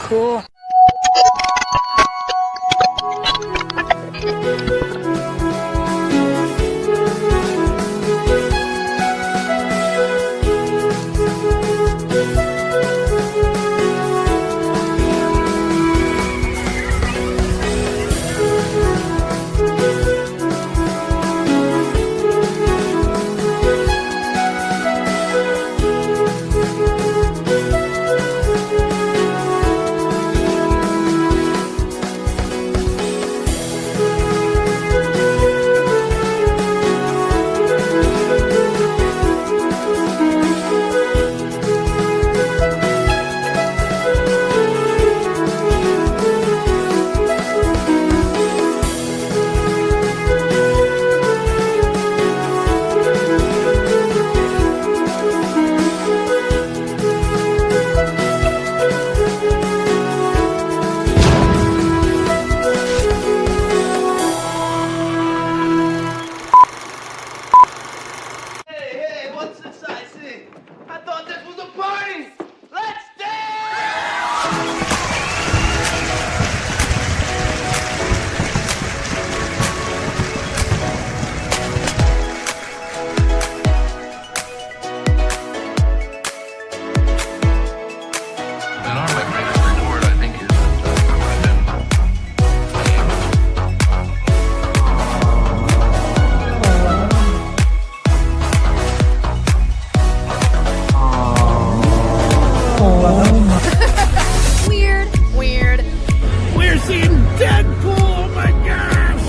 cool. Weird. We're seeing Deadpool! Oh my gosh!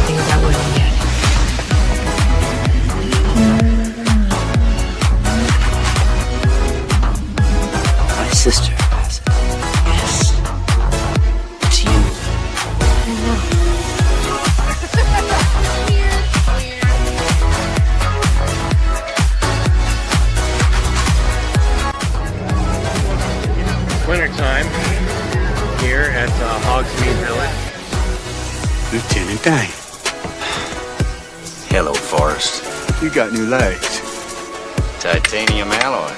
Things I wouldn't get. My sister has it. Yes. It's you. Wintertime here at Hogsmeade Village. Lieutenant Dane. Hello, Forrest. You got new legs. Titanium alloy.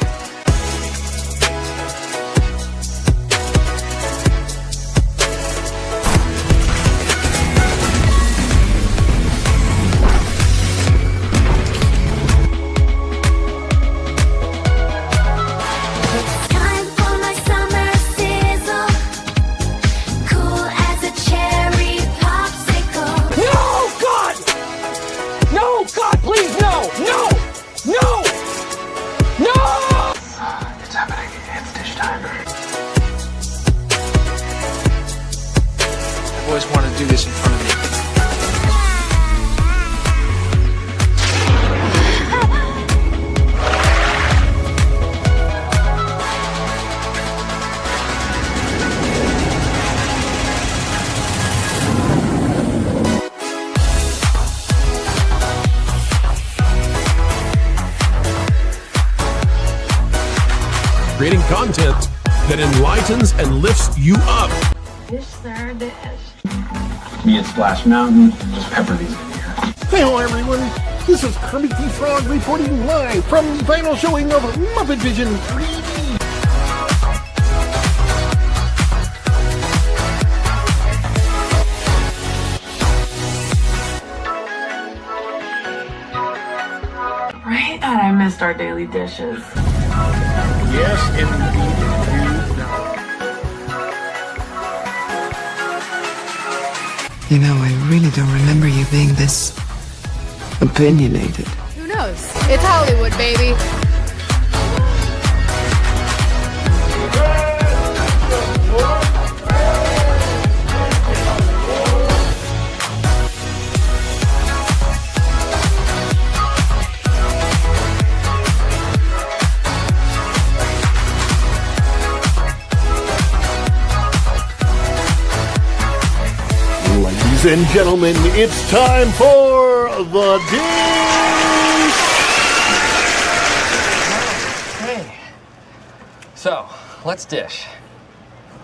Time for my summer sizzle, cool as a cherry popsicle. No, God! No, God, please, no! No! No! No! It's happening. It's dish time. I've always wanted to do this in front of you. Creating content that enlightens and lifts you up. Dish, sir, dish. Me at Splash Mountain, just pepper these in here. Hello, everyone. This is Kermit the Frog reporting live from the final showing of Muppet Vision 3D. Right? God, I missed our daily dishes. Yes, indeed. You know, I really don't remember you being this opinionated. Who knows? It's Hollywood, baby. Ladies and gentlemen, it's time for the dish! Hey. So, let's dish.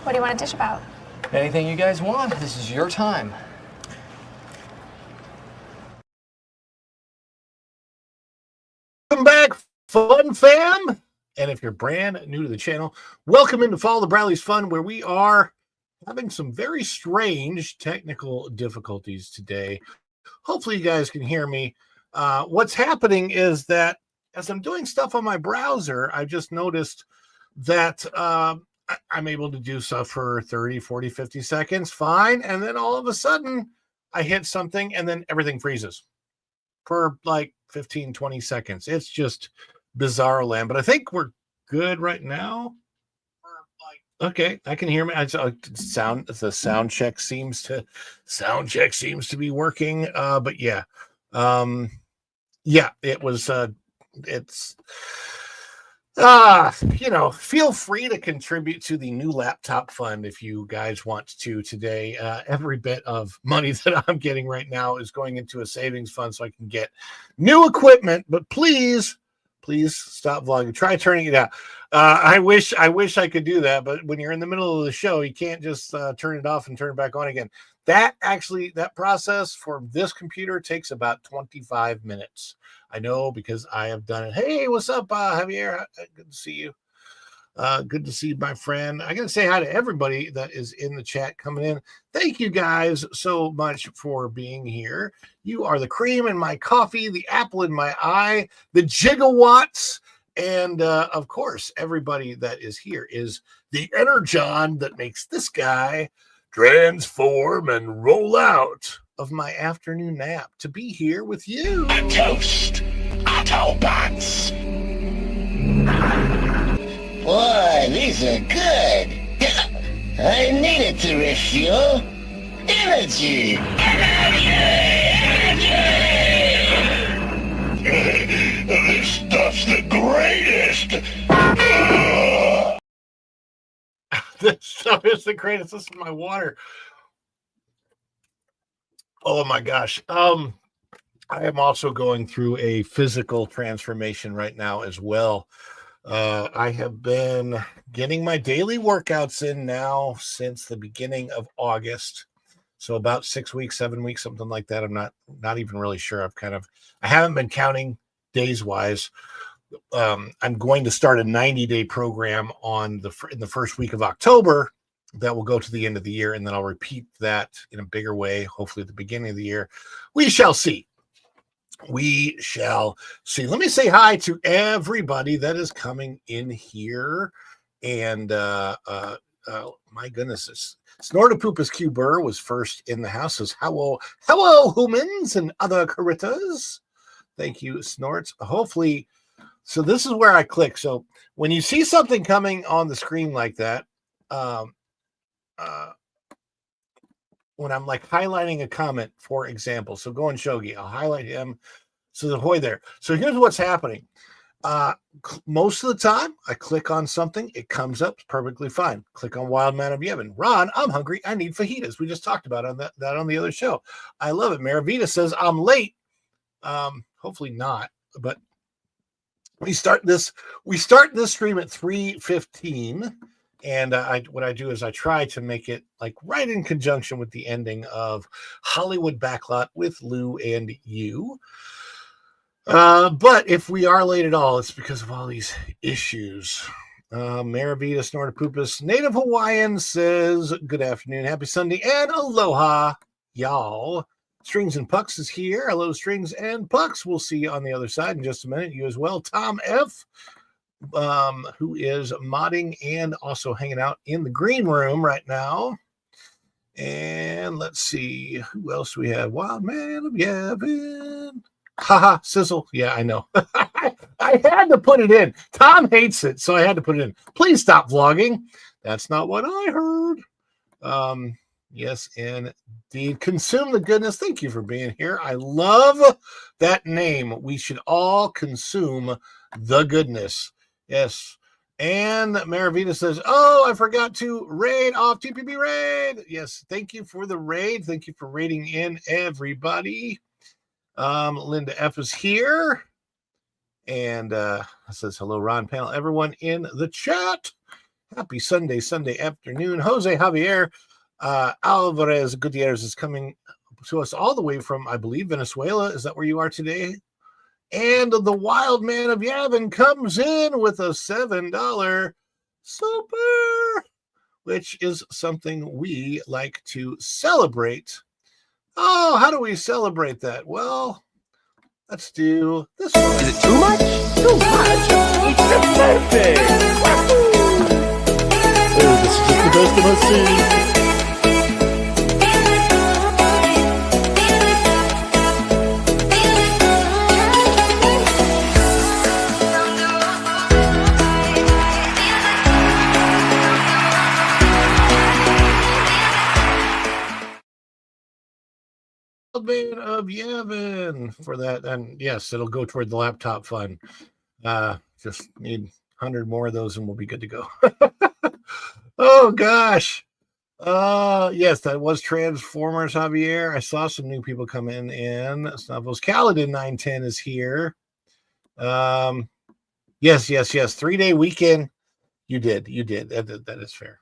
What do you want to dish about? Anything you guys want. This is your time. Fun fam. And if you're brand new to the channel, welcome into Follow the Bradley's Fun, where we are having some very strange technical difficulties today. Hopefully you guys can hear me. What's happening is that as I'm doing stuff on my browser, I just noticed that I'm able to do stuff for 30, 40, 50 seconds. Fine. And then all of a sudden I hit something and then everything freezes for like 15, 20 seconds. It's just bizarre land, but I think we're good right now. Okay, I can hear me. The sound check seems to be working. But yeah, it was. Feel free to contribute to the new laptop fund if you guys want to today. Every bit of money that I'm getting right now is going into a savings fund so I can get new equipment. But please stop vlogging. Try turning it out. I wish I could do that, but when you're in the middle of the show, you can't just turn it off and turn it back on again. That process for this computer takes about 25 minutes. I know because I have done it. Hey, what's up, Javier? Good to see you. Good to see my friend. I got to say hi to everybody that is in the chat coming in. Thank you guys so much for being here. You are the cream in my coffee, the apple in my eye, the gigawatts, and of course, everybody that is here is the energon that makes this guy transform and roll out of my afternoon nap to be here with you. A toast, Autobots. Boy, these are good. I needed to refuel. Energy! This stuff's the greatest! This stuff is the greatest. This is my water. Oh my gosh. I am also going through a physical transformation right now as well. I have been getting my daily workouts in now since the beginning of August. So about 6 weeks, 7 weeks, something like that. I'm not even really sure. I haven't been counting days wise. I'm going to start a 90-day program in the first week of October that will go to the end of the year. And then I'll repeat that in a bigger way, hopefully at the beginning of the year. We shall see. We shall see. Let me say hi to everybody that is coming in here. And my goodness, Snortapoopas Q Burr was first in the house. Says hello, humans and other critters. Thank you, Snorts. Hopefully, so this is where I click. So when you see something coming on the screen like that, when I'm like highlighting a comment, for example, so go on Shogi, I'll highlight him. So the hoy there. So here's what's happening. Most of the time, I click on something, it comes up perfectly fine. Click on Wild Man of Yemen. Ron, I'm hungry. I need fajitas. We just talked about that on the other show. I love it. Maravita says I'm late. Hopefully not, but we start this stream at 3:15. And what I do is I try to make it like right in conjunction with the ending of Hollywood Backlot with Lou and you. But if we are late at all, it's because of all these issues. Maravita Snortapoopas, Native Hawaiian says, good afternoon, happy Sunday, and aloha, y'all. Strings and Pucks is here. Hello, Strings and Pucks. We'll see you on the other side in just a minute. You as well. Tom F., who is modding and also hanging out in the green room right now. And let's see who else we have. Wild Man of Yevon. Haha, sizzle. Yeah, I know. I had to put it in. Tom hates it, so I had to put it in. Please stop vlogging. That's not what I heard. Yes, indeed. Consume the goodness. Thank you for being here. I love that name. We should all consume the goodness. Yes. And Maravita says, oh, I forgot to raid off TPB raid. Yes. Thank you for the raid. Thank you for raiding in everybody. Linda F is here. And says, hello, Ron panel. Everyone in the chat. Happy Sunday afternoon. Jose Javier Alvarez Gutierrez is coming to us all the way from, I believe, Venezuela. Is that where you are today? And the wild man of Yavin comes in with a $7 super, which is something we like to celebrate. Oh, how do we celebrate that? Well, let's do this one. Is it too much? Too much? It's a birthday! Oh, this is just the best of us seen. Man of Yavin for that. And yes, it'll go toward the laptop fund. Just need 100 more of those and we'll be good to go. Oh gosh. Yes, that was Transformers, Javier. I saw some new people come in Snuffles. Kaladin 910 is here. Yes. 3-day weekend. You did. That is fair.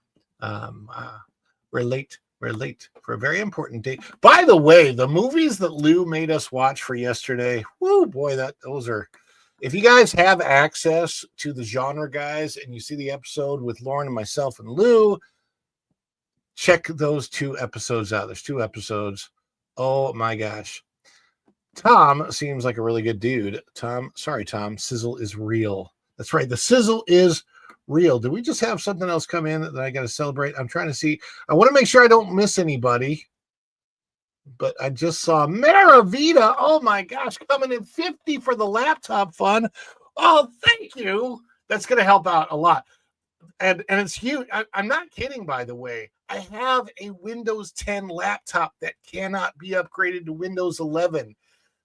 We're late for a very important date. By the way, the movies that Lou made us watch for yesterday, whoo boy, those are, if you guys have access to the Genre Guys and you see the episode with Lauren and myself and Lou, check those 2 episodes out. There's 2 episodes. Oh my gosh. Tom seems like a really good dude. Tom, sizzle is real. That's right. The sizzle is real. Did we just have something else come in that I got to celebrate? I'm trying to see. I want to make sure I don't miss anybody. But I just saw Maravita. Oh my gosh, coming in 50 for the laptop fund. Oh, thank you. That's going to help out a lot. And it's huge. I'm not kidding, by the way. I have a Windows 10 laptop that cannot be upgraded to Windows 11.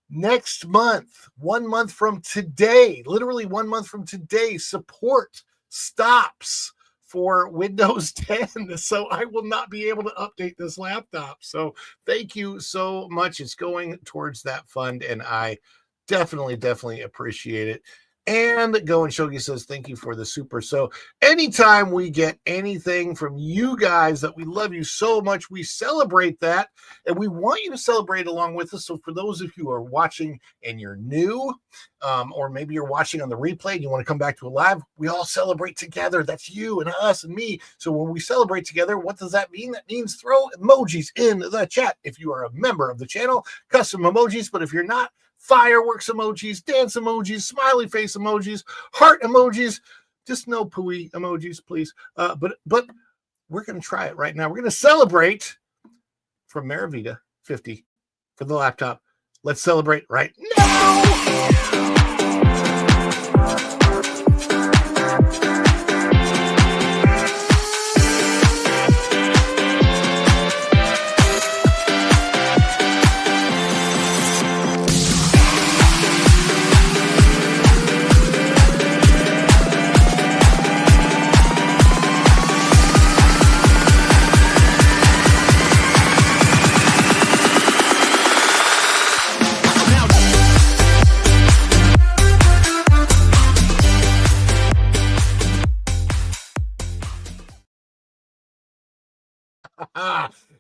Next month, 1 month from today, literally 1 month from today, support stops for Windows 10. So I will not be able to update this laptop. So thank you so much. It's going towards that fund, and I definitely appreciate it. And Go and Shogi says, thank you for the super. So anytime we get anything from you guys that we love you so much, we celebrate that. And we want you to celebrate along with us. So for those of you who are watching and you're new, or maybe you're watching on the replay and you want to come back to a live, we all celebrate together. That's you and us and me. So when we celebrate together, what does that mean? That means throw emojis in the chat. If you are a member of the channel, custom emojis. But if you're not, fireworks emojis, dance emojis, smiley face emojis, heart emojis, just no pooey emojis, please. But we're going to try it right now. We're going to celebrate from Maravita 50 for the laptop. Let's celebrate right now.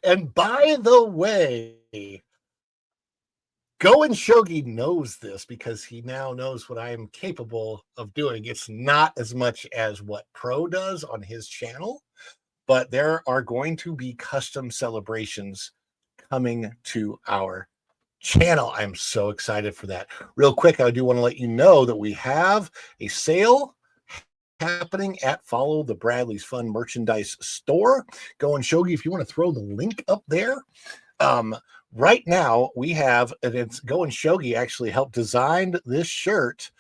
And by the way, Go and Shogi knows this because he now knows what I am capable of doing. It's not as much as what Pro does on his channel, but there are going to be custom celebrations coming to our channel. I'm so excited for that. Real quick, I do want to let you know that we have a sale happening at Follow the Bradley's Fun merchandise store. Go and Shogi, if you want to throw the link up there. Right now we have, and it's Go and Shogi actually helped design this shirt.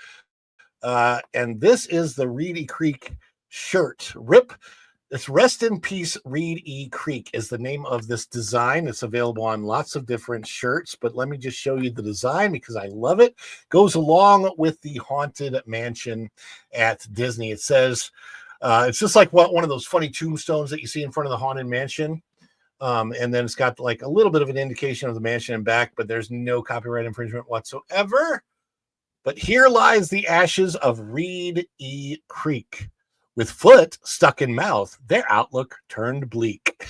And this is the Reed E. Creek shirt. It's Rest in Peace Reed E. Creek is the name of this design. It's available on lots of different shirts, but let me just show you the design because I love it. Goes along with the Haunted Mansion at Disney. It says, it's just like one of those funny tombstones that you see in front of the Haunted Mansion. And then it's got like a little bit of an indication of the mansion and back, but there's no copyright infringement whatsoever. But here lies the ashes of Reed E. Creek. With foot stuck in mouth, their outlook turned bleak.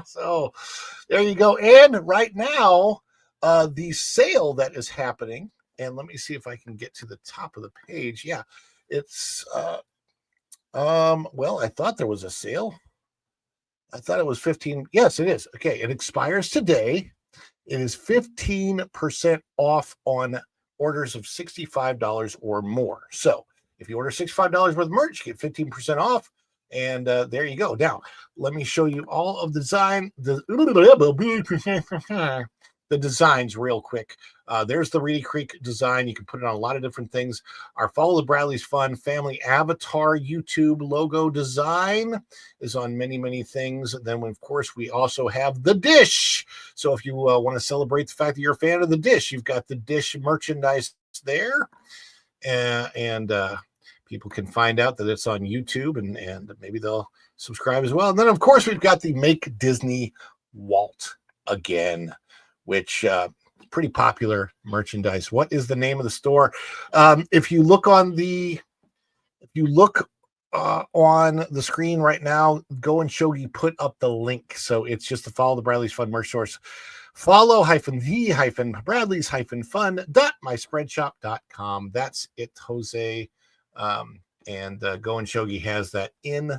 So there you go. And right now, the sale that is happening And let me see if I can get to the top of the page. Yeah, it's well, I thought there was a sale. I thought it was 15. Yes, it is. Okay, it expires today. It is 15% off on orders of $65 or more. So if you order $65 worth of merch, you get 15% off. And there you go. Now, let me show you all of the designs real quick. There's the Reedy Creek design. You can put it on a lot of different things. Our Follow the Bradley's Fun family avatar YouTube logo design is on many, many things. Then, of course, we also have the dish. So if you want to celebrate the fact that you're a fan of the dish, you've got the dish merchandise there. And people can find out that it's on YouTube, and maybe they'll subscribe as well. And then, of course, we've got the Make Disney Walt Again, which pretty popular merchandise. What is the name of the store? If you look on the screen right now, Go and Shogi put up the link. So it's just the Follow the Bradley's Fun merch source. Follow-the-Bradley's-Fun.myspreadshop.com. That's it, Jose. And Go and Shogi has that in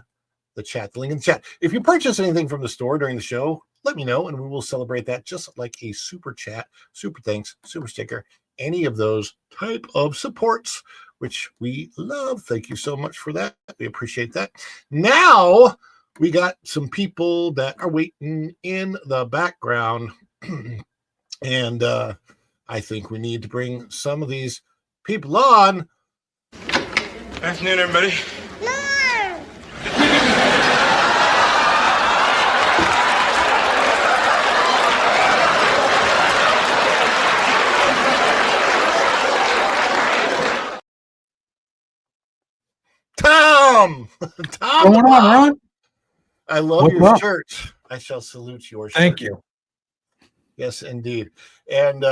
the chat, the link in the chat. If you purchase anything from the store during the show, let me know, and we will celebrate that just like a super chat, super thanks, super sticker, any of those type of supports, which we love. Thank you so much for that. We appreciate that. Now we got some people that are waiting in the background, and I think we need to bring some of these people on. Afternoon, everybody. Tom! What's going on, Ron? I love What's your up? shirt. I shall salute your shirt. Thank you. Yes, indeed. And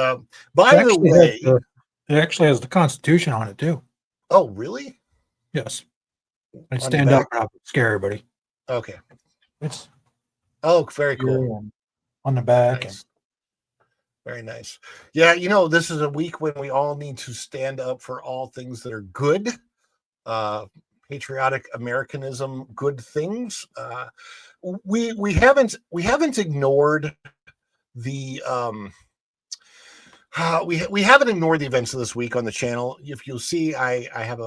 by the way, it actually has the Constitution on it too. Oh, really? Yes. I On the stand up back? and scare everybody. Okay. It's very cool. On the back. Nice. Very nice. Yeah, this is a week when we all need to stand up for all things that are good. Patriotic Americanism, good things. We haven't ignored the we haven't ignored the events of this week on the channel. If you'll see, I have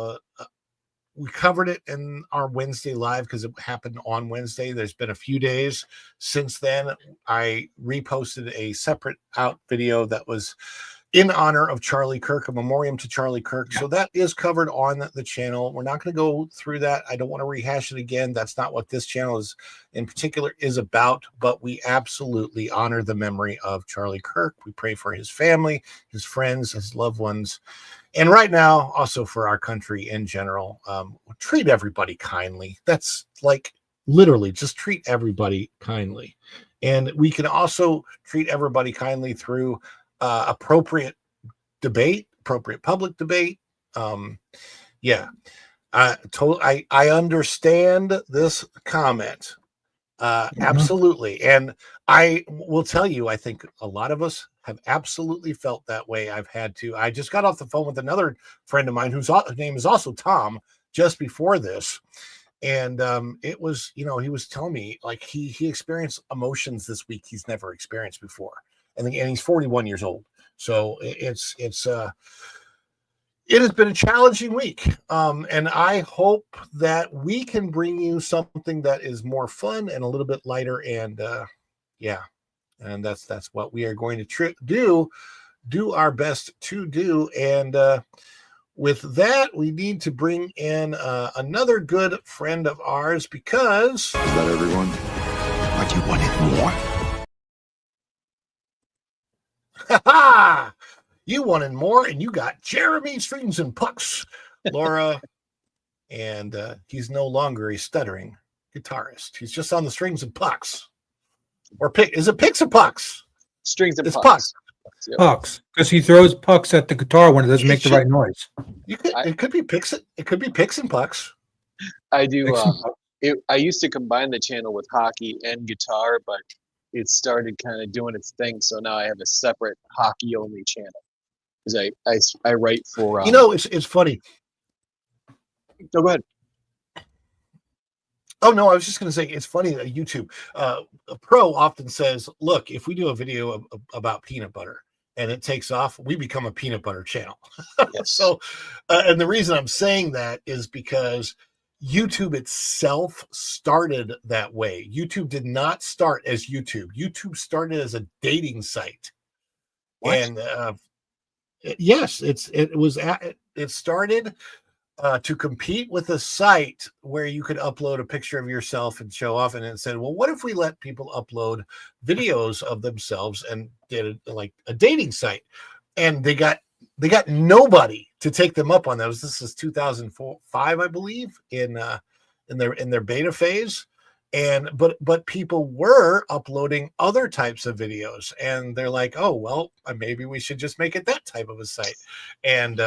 we covered it in our Wednesday live because it happened on Wednesday. There's been a few days since then. I reposted a separate out video that was in honor of Charlie Kirk, a memoriam to Charlie Kirk. So that is covered on the channel. We're not going to go through that. I don't want to rehash it again. That's not what this channel is in particular is about, but we absolutely honor the memory of Charlie Kirk. We pray for his family, his friends, his loved ones. And right now, also for our country in general, treat everybody kindly. That's like literally just treat everybody kindly. And we can also treat everybody kindly through appropriate debate, appropriate public debate. I understand this comment. Absolutely. And I will tell you, I think a lot of us have absolutely felt that way. I just got off the phone with another friend of mine whose name is also Tom just before this. And it was, he was telling me like he experienced emotions this week he's never experienced before. And he's 41 years old. So it has been a challenging week. And I hope that we can bring you something that is more fun and a little bit lighter. And and that's what we are going to do our best to do. And with that, we need to bring in another good friend of ours because is that everyone? What, you wanted more? You wanted more, and you got Jeremy Strings and Pucks, Laura, and he's no longer a stuttering guitarist. He's just on the strings and pucks. Or is it picks or pucks? Strings and it's pucks. Yep. Pucks, because he throws pucks at the guitar when it doesn't make the right noise. It could be picks. It could be picks and pucks. I do. I used to combine the channel with hockey and guitar, but it started kind of doing its thing. So now I have a separate hockey only channel. because I write for. It's funny. No, go ahead. Oh no, I was just going to say it's funny that YouTube a pro often says, "Look, if we do a video about peanut butter and it takes off, we become a peanut butter channel." Yes. So, and the reason I'm saying that is because YouTube itself started that way. YouTube did not start as YouTube. YouTube started as a dating site, What? and yes, it started to compete with a site where you could upload a picture of yourself and show off. And it said, well, what if we let people upload videos of themselves and did it like a dating site? And they got nobody to take them up on those. This is 2005, I believe, in their beta phase. And but people were uploading other types of videos, and they're like, oh well, maybe we should just make it that type of a site. And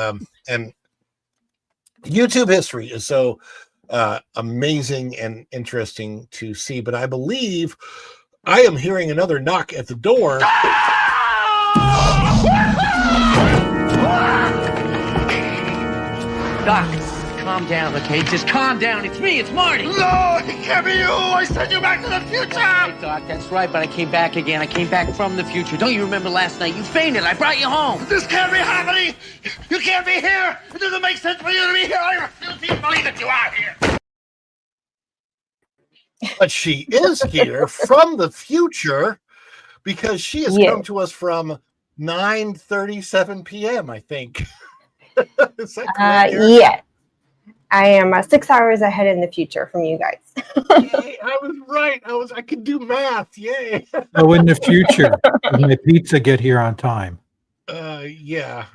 YouTube history is so amazing and interesting to see. But I believe I am hearing another knock at the door. Doc, calm down, okay? Just calm down. It's me. It's Marty. No, it can't be you. I sent you back to the future. Hey, Doc, that's right, but I came back again. I came back from the future. Don't you remember last night? You fainted. I brought you home. This can't be happening. You can't be here. It doesn't make sense for you to be here. I refuse to even believe that you are here. But she is here from the future because she has come to us from 9:37 p.m., I think. Is that correct, Eric? Yeah. I am 6 hours ahead in the future from you guys. Yay, I was right. I could do math. Yay. So in the future, does my pizza get here on time? Yeah.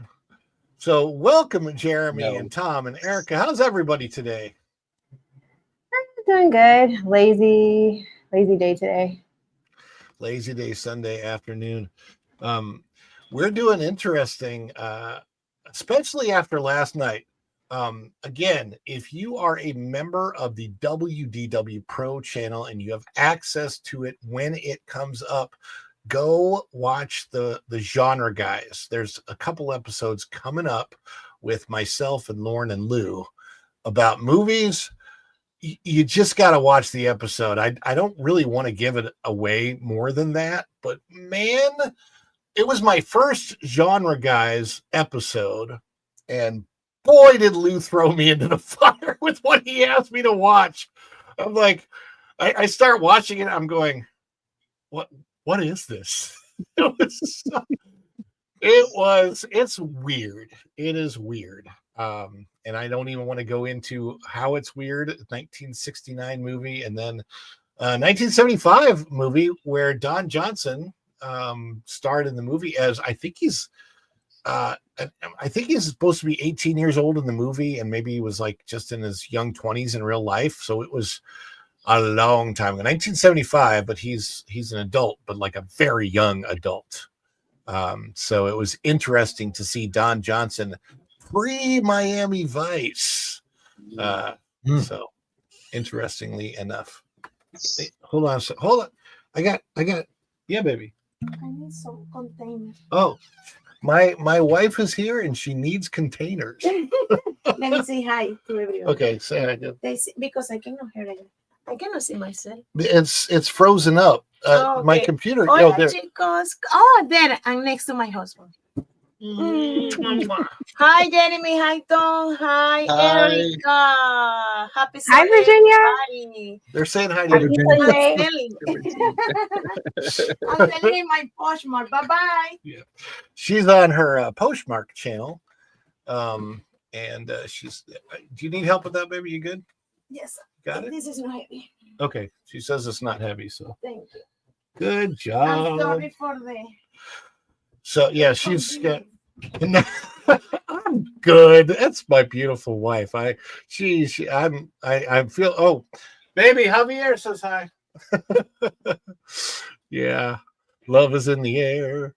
So welcome, Jeremy and Tom and Erica. How's everybody today? Doing good. Lazy day today. Lazy day Sunday afternoon. We're doing interesting, especially after last night. Again, if you are a member of the WDW Pro channel and you have access to it when it comes up, go watch the genre guys. There's a couple episodes coming up with myself and Lauren and Lou about movies. You just got to watch the episode. I don't really want to give it away more than that, but man, it was my first genre guys episode, and boy, did Lou throw me into the fire with what he asked me to watch. I'm like, I start watching it. I'm going, what is this? It's weird. It is weird. And I don't even want to go into how it's weird. 1969 movie, and then 1975 movie where Don Johnson starred in the movie as I think he's supposed to be 18 years old in the movie, and maybe he was like just in his young 20s in real life. So it was a long time ago, 1975, but he's an adult, but like a very young adult. So it was interesting to see Don Johnson pre-Miami Vice. So interestingly enough. Hey, hold on. I got, yeah, baby. I need some containers. Oh, my wife is here and she needs containers. Let me say hi to everyone. Okay, say hi. Because I cannot hear it. I cannot see myself. It's frozen up. Okay. My computer. Hola, there. chicos. Oh, there. I'm next to my husband. Hi, Jeremy. Hi, Tom. Hi, Erica. Happy Sunday. Hi, Virginia. Everybody. They're saying hi to Virginia. I'm telling you my postmark. Bye-bye. Yeah. She's on her postmark channel. And she's. Do you need help with that, baby? You good? Yes. Got it? This is not heavy. Okay. She says it's not heavy, so. Thank you. Good job. I'm sorry for the. So yeah, she's got. I'm good. That's my beautiful wife. I feel. Oh, baby, Javier says hi. Yeah, love is in the air.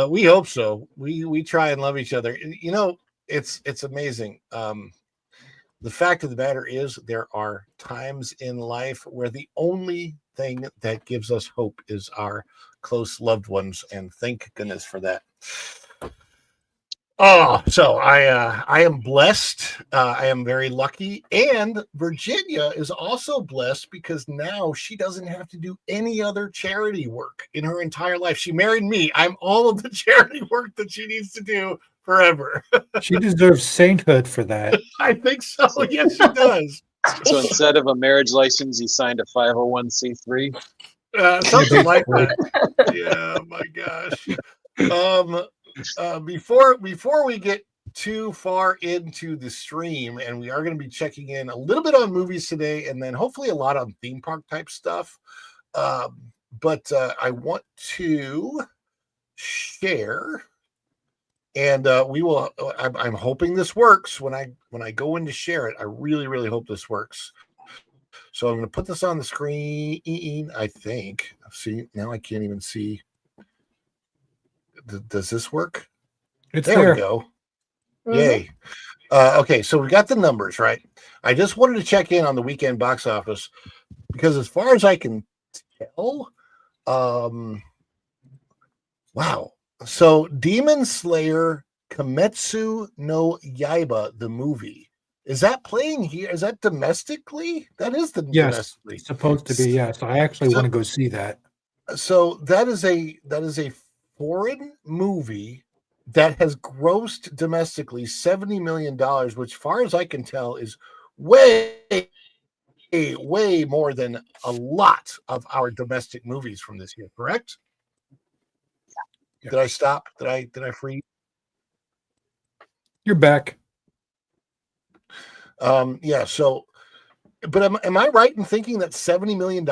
We hope so. We try and love each other. You know, it's amazing. The fact of the matter is, there are times in life where the only thing that gives us hope is our close loved ones, and thank goodness for that. Oh, so I am blessed. I am very lucky, and Virginia is also blessed because now she doesn't have to do any other charity work in her entire life. She married me. I'm all of the charity work that she needs to do forever. She deserves sainthood for that. I think so. Yes, she does. So instead of a marriage license, he signed a 501c3. Something like that. Yeah, my gosh. Before we get too far into the stream, and we are going to be checking in a little bit on movies today, and then hopefully a lot on theme park type stuff. But I want to share, and we will. I'm hoping this works when I go in to share it. I really, really hope this works. So I'm going to put this on the screen. I think. See, now I can't even see. Does this work? There we go. Mm-hmm. Yay. Okay, so we got the numbers, right? I just wanted to check in on the weekend box office because as far as I can tell, wow. So Demon Slayer Kimetsu no Yaiba, the movie, is that playing here? Is that domestically? That is the yes, domestically. It's supposed to be, yes. I actually want to go see that. So that is a foreign movie that has grossed domestically $70 million, which, far as I can tell, is way more than a lot of our domestic movies from this year. Correct? Yeah. Did I stop? Did I freeze? You're back. Yeah. So, but am I right in thinking that $70 million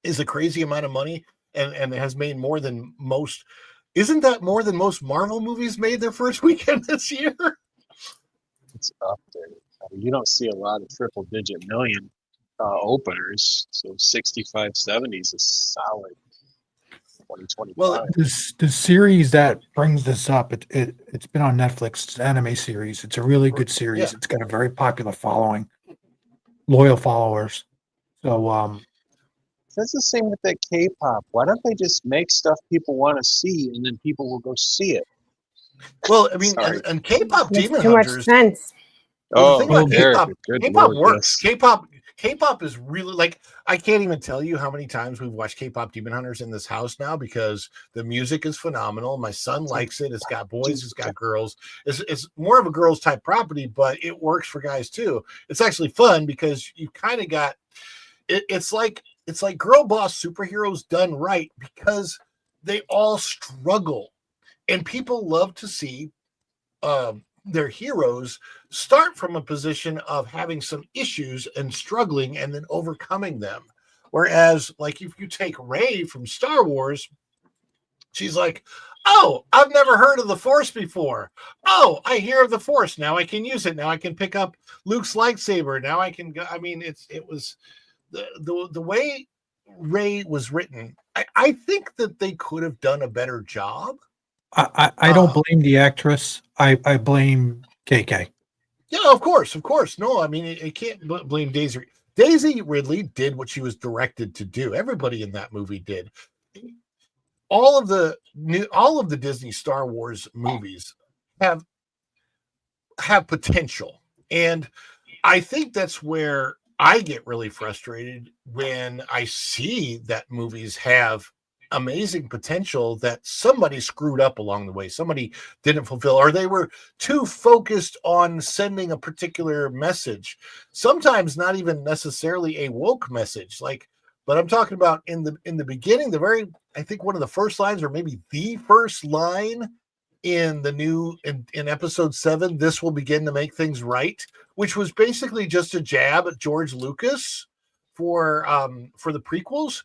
is a crazy amount of money? And it has made more than most. Isn't that more than most Marvel movies made their first weekend this year? It's up there. I mean, you don't see a lot of triple-digit million openers, so 65, 70s is solid. 2025. Well, the series that brings this up, it's been on Netflix. It's an anime series. It's a really good series. Yeah. It's got a very popular following, loyal followers. So, that's the same with that K-pop. Why don't they just make stuff people want to see, and then people will go see it? Well, I mean, and K-pop Demon too Hunters. Much sense. Well, the thing about K-pop Lord, works. Yes. K-pop is really, like, I can't even tell you how many times we've watched K-pop Demon Hunters in this house now because the music is phenomenal. My son likes it. It's got boys, it's got girls. It's more of a girls type property, but it works for guys too. It's actually fun because you kind of got it's like girl boss superheroes done right because they all struggle, and people love to see their heroes start from a position of having some issues and struggling and then overcoming them. Whereas, like, if you take Rey from Star Wars, she's like, oh, I've never heard of the Force before. Oh, I hear of the Force. Now I can use it. Now I can pick up Luke's lightsaber. Now I can go. I mean, it was the way Rey was written. I think that they could have done a better job. I don't blame the actress. I blame KK. Yeah, of course. No, I mean, you can't blame Daisy. Daisy Ridley did what she was directed to do. Everybody in that movie did. All of the Disney Star Wars movies have potential, and I think that's where I get really frustrated when I see that movies have amazing potential that somebody screwed up along the way. Somebody didn't fulfill, or they were too focused on sending a particular message. Sometimes not even necessarily a woke message. But I'm talking about in the beginning, I think one of the first lines, or maybe the first line in the new in episode 7, this will begin to make things right, which was basically just a jab at George Lucas for the prequels.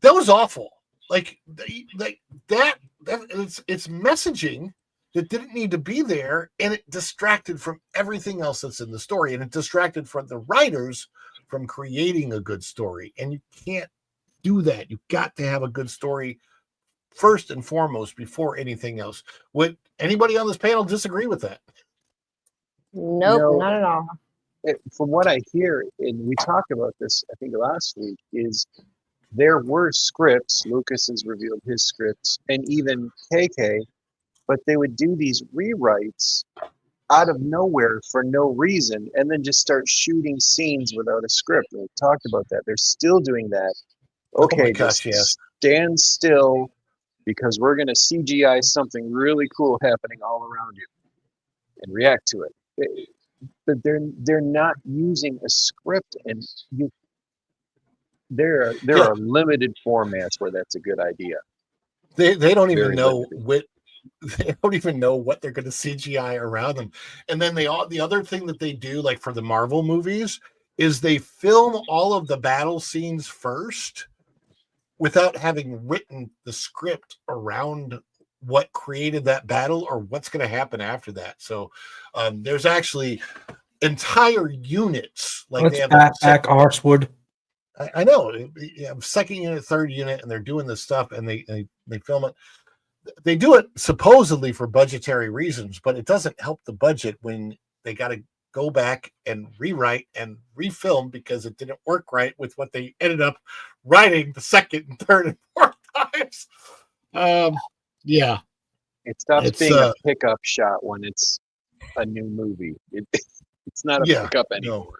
That was awful. Like that it's messaging that didn't need to be there, and it distracted from everything else that's in the story, and it distracted from the writers from creating a good story. And you can't do that. You've got to have a good story first and foremost before anything else. Would anybody on this panel disagree with that? Nope, not at all. From what I hear, and we talked about this, I think last week, is there were scripts. Lucas has revealed his scripts, and even KK but they would do these rewrites out of nowhere for no reason, and then just start shooting scenes without a script. We talked about that. They're still doing that. Oh my Okay, gosh, just yes. stand still because we're going to CGI something really cool happening all around you and react to it. But they're not using a script, and there are limited formats where that's a good idea. They don't even Very know limited. they don't even know what they're going to CGI around them. And then the other thing that they do, like for the Marvel movies, is they film all of the battle scenes first without having written the script around what created that battle or what's going to happen after that. So there's actually entire units, like Let's they have back Arswood. I know, second unit, third unit, and they're doing this stuff, and they film it. They do it supposedly for budgetary reasons, but it doesn't help the budget when they got to go back and rewrite and refilm because it didn't work right with what they ended up writing the second and third and fourth times. Yeah, it stops being a pickup shot when it's a new movie. It's not a pickup anymore. No.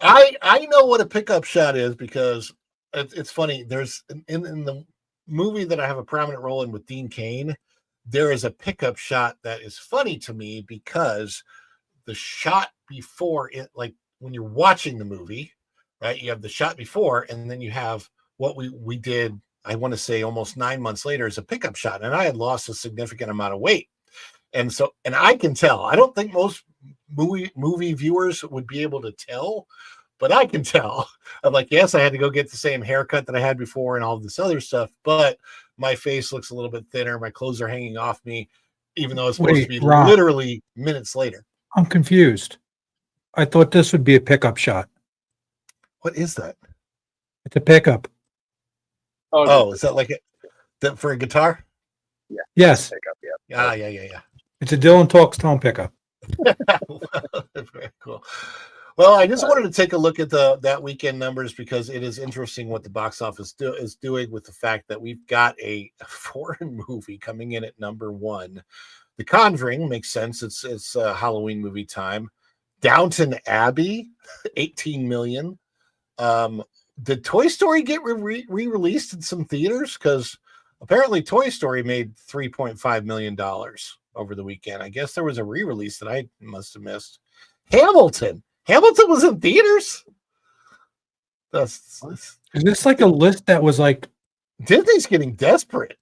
I know what a pickup shot is because it's funny. There's in the movie that I have a prominent role in with Dean Cain, there is a pickup shot that is funny to me because the shot before it, like when you're watching the movie, right? You have the shot before, and then you have what we did, I want to say almost 9 months later, as a pickup shot. And I had lost a significant amount of weight. And so, and I can tell, I don't think most movie viewers would be able to tell, but I can tell. I'm like, yes, I had to go get the same haircut that I had before and all this other stuff, but my face looks a little bit thinner. My clothes are hanging off me, even though it's supposed to be Rob, literally minutes later. I'm confused. I thought this would be a pickup shot. What is that? It's a pickup. Oh, is that like that for a guitar? Yeah. Yes. Pickup, yeah. Yeah. It's a Dylan Talks Tone pickup. Very cool. Well, I just wanted to take a look at that weekend numbers because it is interesting what the box office is doing with the fact that we've got a foreign movie coming in at number one. The Conjuring makes sense. It's Halloween movie time. Downton Abbey, 18 million. Did Toy Story get re-released in some theaters? Because apparently Toy Story made $3.5 million over the weekend. I guess there was a re-release that I must have missed. Hamilton was in theaters. Is this like a list that was like Disney's getting desperate?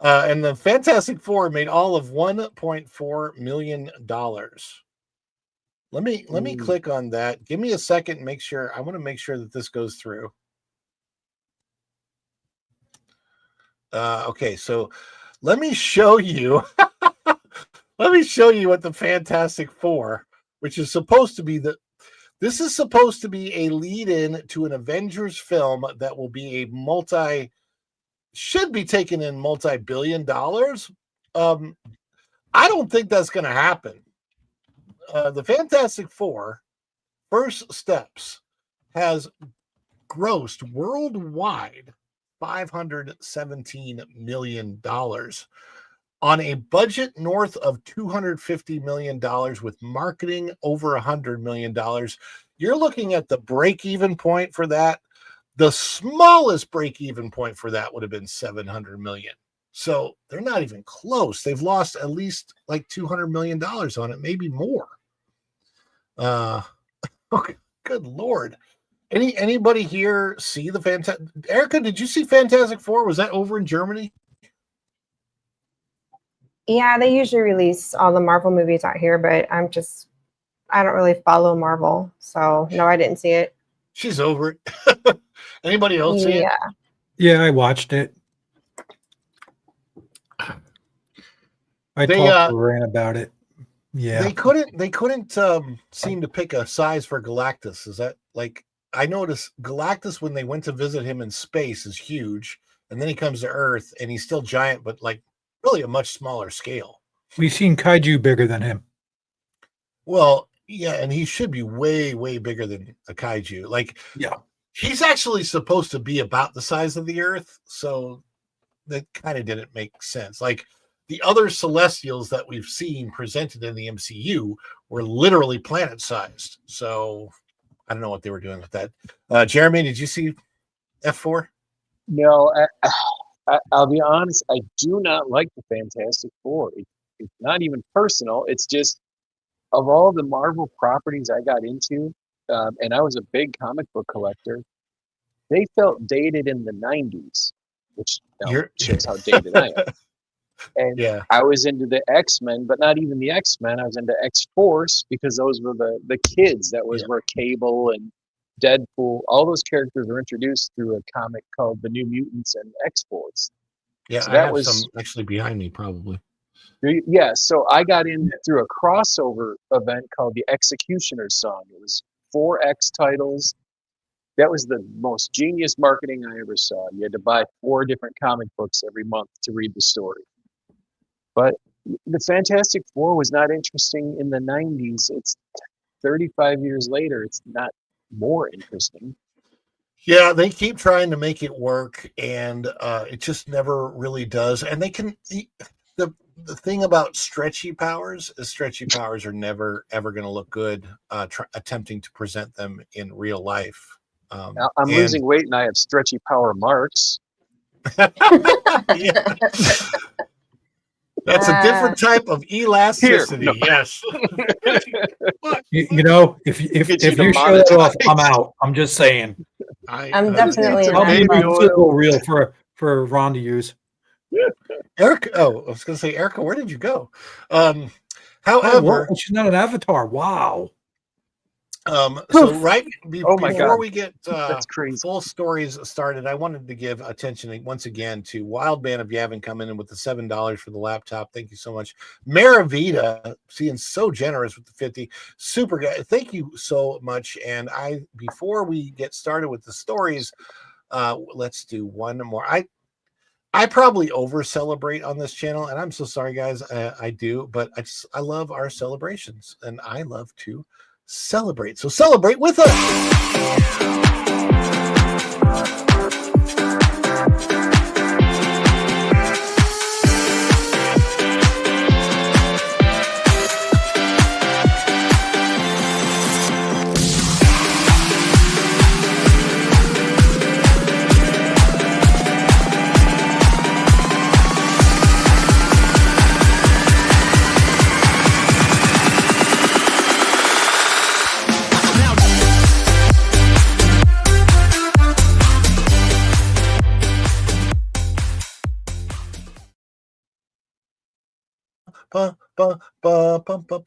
And the Fantastic Four made all of $1.4 million. Let me click on that. Give me a second and make sure. I want to make sure that this goes through. Okay, so let me show you. Let me show you what the Fantastic Four, which is supposed to be this is supposed to be a lead-in to an Avengers film that will be should be taken in multi-billion dollars. I don't think that's going to happen. The Fantastic Four, First Steps, has grossed worldwide $517 million on a budget north of $250 million with marketing over $100 million. You're looking at the break-even point for that. The smallest break-even point for that would have been $700 million. So they're not even close. They've lost at least like $200 million on it, maybe more. Okay, good Lord. Anybody here see the Fantastic? Erica, did you see Fantastic Four? Was that over in Germany? Yeah, they usually release all the Marvel movies out here, but I don't really follow Marvel. So no, I didn't see it. She's over it. Anybody else see it? Yeah, I watched it. I talked to Lorraine about it. Yeah. They couldn't seem to pick a size for Galactus. Is that like, I noticed Galactus when they went to visit him in space is huge, and then he comes to Earth and he's still giant, but like really a much smaller scale. We've seen kaiju bigger than him. Well, yeah, and he should be way, way bigger than a kaiju. Like, yeah, he's actually supposed to be about the size of the Earth, so that kind of didn't make sense. Like, the other Celestials that we've seen presented in the MCU were literally planet-sized. So I don't know what they were doing with that. Jeremy, did you see F4? No, I'll be honest. I do not like the Fantastic Four. It's not even personal. It's just of all the Marvel properties I got into, and I was a big comic book collector. They felt dated in the '90s, which shows how dated I am. And Yeah. I was into the X-Men, but not even the X-Men. I was into X-Force because those were the kids. That was where Cable and Deadpool, all those characters were introduced through a comic called The New Mutants and X-Force. Yeah, so I that have was some actually behind me, probably. yeah. So I got in through a crossover event called the Executioner's Song. It was 4 X titles. That was the most genius marketing I ever saw. You had to buy 4 different comic books every month to read the story. But the Fantastic Four was not interesting in the '90s. It's 35 years later. It's not more interesting. Yeah, they keep trying to make it work, and it just never really does. And they can the thing about stretchy powers is stretchy powers are never ever going to look good attempting to present them in real life. I'm losing weight and I have stretchy power marks. Yeah. That's a different type of elasticity. Here, no. Yes. You know, if you show that off, I'm out. I'm just saying. I'm definitely I'll not. give you a sizzle reel for Ron to use. Erica, I was going to say, Erica, where did you go? However, she's not an avatar. Wow. So right before we get That's crazy. full stories started, I wanted to give attention once again to Wild Band of Yavin coming in with the $7 for the laptop. Thank you so much. Maravita, being so generous with the 50. Super guy. Thank you so much. And before we get started with the stories, let's do one more. I probably over celebrate on this channel, and I'm so sorry, guys. I do, but I love our celebrations, and I love to celebrate. So celebrate with us.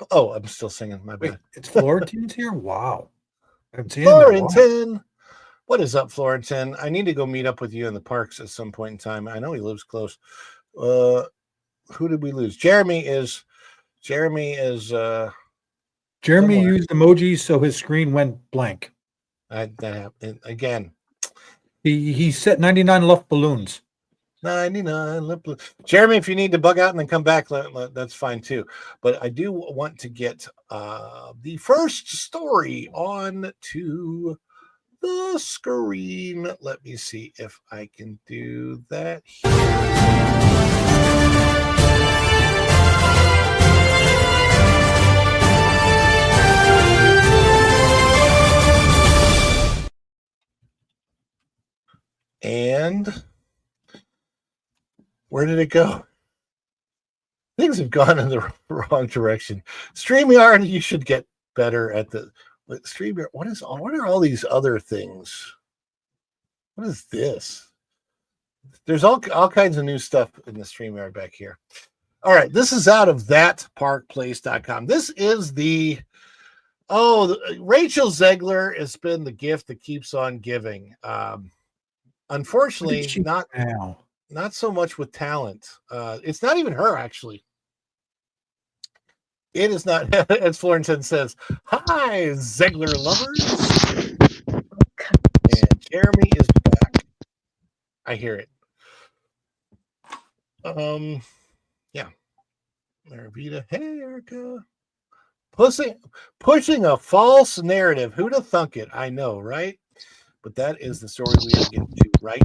Oh, I'm still singing. My bad. Wait, it's Florentine's here? Wow. I haven't seen him in a while. Florentin. What is up, Florentin? I need to go meet up with you in the parks at some point in time. I know he lives close. Who did we lose? Jeremy Jeremy somewhere. used emojis, so his screen went blank. That happened again. He set 99 left balloons. 99. Jeremy, if you need to bug out and then come back, that's fine too. But I do want to get the first story on to the screen. Let me see if I can do that And where did it go? Things have gone in the wrong direction. StreamYard, you should get better at the StreamYard. What are all these other things? What is this? There's all kinds of new stuff in the StreamYard back here. All right, this is out of thatparkplace.com. This is Rachel Zegler has been the gift that keeps on giving. Unfortunately, not so much with talent. It's not even her, actually. It is not, as Florentin says, hi, Zegler lovers. And Jeremy is back. I hear it. Yeah. Maravita, hey, Erica. Pushing a false narrative. Who'd have thunk it? I know, right? But that is the story we are getting to right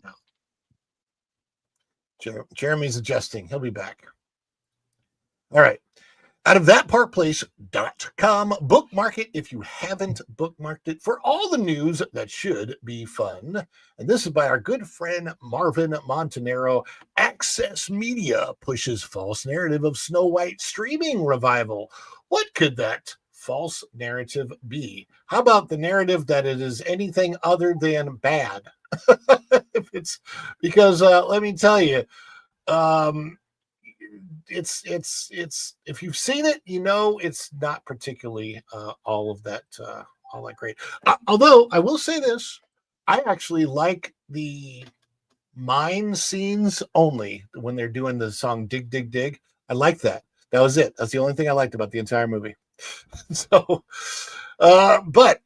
now. Jeremy's adjusting. He'll be back. All right. Out of thatparkplace.com, bookmark it if you haven't bookmarked it for all the news that should be fun. And this is by our good friend Marvin Montanaro. Access Media pushes false narrative of Snow White streaming revival. What could that false narrative be? How about the narrative that it is anything other than bad? If it's because let me tell you, it's if you've seen it, you know it's not particularly all that great. Although I will say this, I actually like the mine scenes only when they're doing the song "Dig Dig Dig." I like that. That was it. That's the only thing I liked about the entire movie. So, but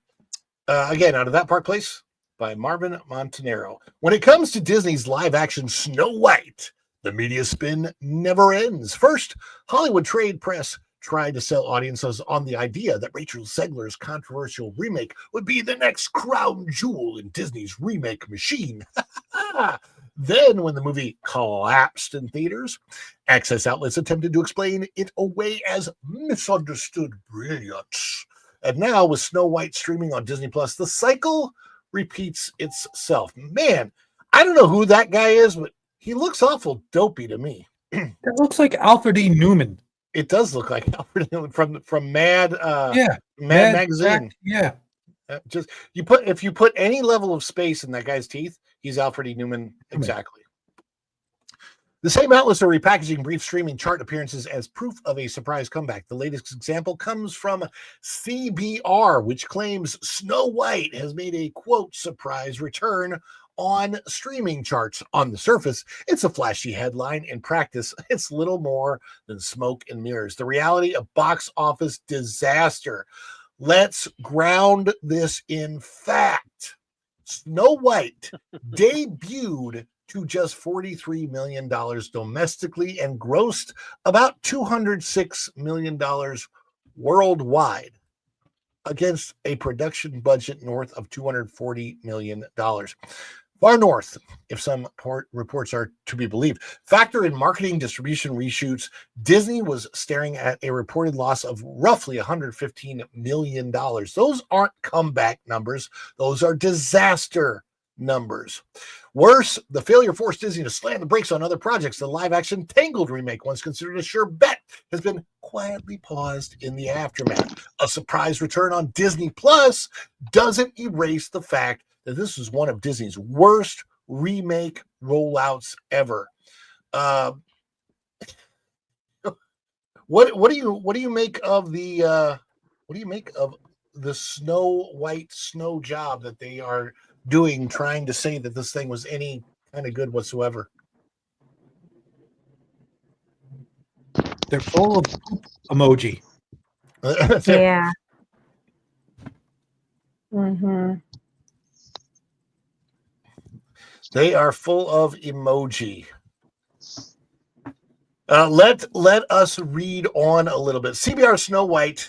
again, out of that Park Place by Marvin Montanaro. When it comes to Disney's live-action Snow White, the media spin never ends. First, Hollywood trade press tried to sell audiences on the idea that Rachel Zegler's controversial remake would be the next crown jewel in Disney's remake machine. Then, when the movie collapsed in theaters, access outlets attempted to explain it away as misunderstood brilliance. And now, with Snow White streaming on Disney Plus, the cycle repeats itself. Man, I don't know who that guy is, but he looks awful dopey to me. That looks like Alfred E. Newman. It does look like Alfred Newman from Mad Mad Magazine. Yeah. Just if you put any level of space in that guy's teeth, he's Alfred E. Newman exactly. The same outlets are repackaging brief streaming chart appearances as proof of a surprise comeback. The latest example comes from CBR, which claims Snow White has made a, quote, surprise return on streaming charts. On the surface, it's a flashy headline. In practice, it's little more than smoke and mirrors. The reality of box office disaster. Let's ground this in fact. Snow White debuted to just $43 million domestically and grossed about $206 million worldwide against a production budget north of $240 million. Far north, if some reports are to be believed. Factor in marketing, distribution, reshoots, Disney was staring at a reported loss of roughly $115 million. Those aren't comeback numbers. Those are disaster numbers. Worse, the failure forced Disney to slam the brakes on other projects. The live-action Tangled remake, once considered a sure bet, has been quietly paused in the aftermath. A surprise return on Disney Plus doesn't erase the fact that this is one of Disney's worst remake rollouts ever. What do you make of the Snow White snow job that they are doing, trying to say that this thing was any kind of good whatsoever? They're full of emoji. Yeah. Mm-hmm. They are full of emoji. Let us read on a little bit. CBR Snow White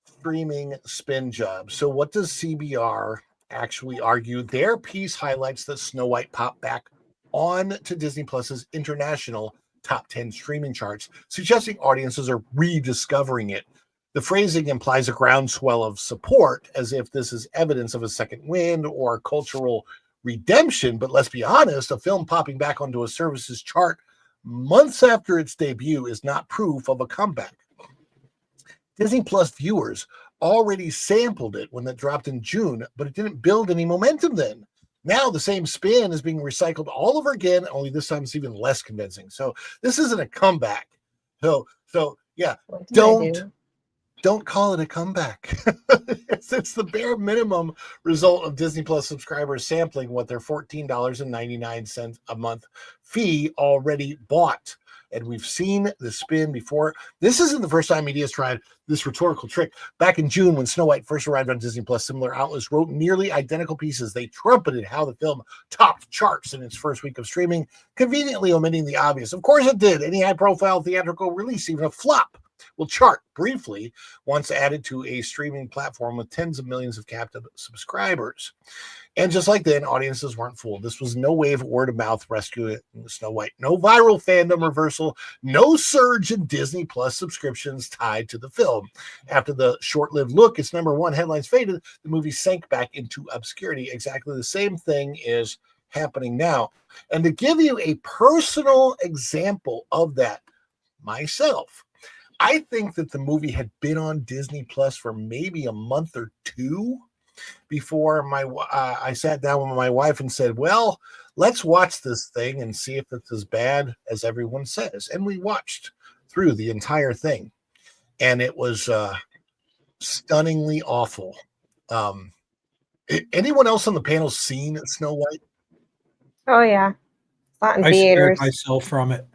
streaming spin job. So what does CBR actually argue? Their piece highlights that Snow White popped back on to Disney Plus's international top 10 streaming charts, suggesting audiences are rediscovering it. The phrasing implies a groundswell of support, as if this is evidence of a second wind or cultural redemption. But let's be honest, a film popping back onto a service's chart months after its debut is not proof of a comeback. Disney Plus viewers already sampled it when it dropped in June, but it didn't build any momentum then. Now the same spin is being recycled all over again, only this time it's even less convincing. So this isn't a comeback. So yeah, don't call it a comeback. It's the bare minimum result of Disney Plus subscribers sampling what their $14.99 a month fee already bought. And we've seen the spin before. This isn't the first time media has tried this rhetorical trick. Back in June, when Snow White first arrived on Disney Plus, similar outlets wrote nearly identical pieces. They trumpeted how the film topped charts in its first week of streaming, conveniently omitting the obvious. Of course it did. Any high-profile theatrical release, even a flop, chart briefly once added to a streaming platform with tens of millions of captive subscribers. And just like then, audiences weren't fooled. This was no way of word of mouth rescuing Snow White. No viral fandom reversal. No surge in Disney Plus subscriptions tied to the film. After the short-lived look, its #1 headlines faded, the movie sank back into obscurity. Exactly the same thing is happening now. And to give you a personal example of that myself, I think that the movie had been on Disney Plus for maybe a month or two before I sat down with my wife and said, well, let's watch this thing and see if it's as bad as everyone says. And we watched through the entire thing, and it was stunningly awful. Anyone else on the panel seen Snow White? Oh yeah, it's not in I scared theaters. myself from it.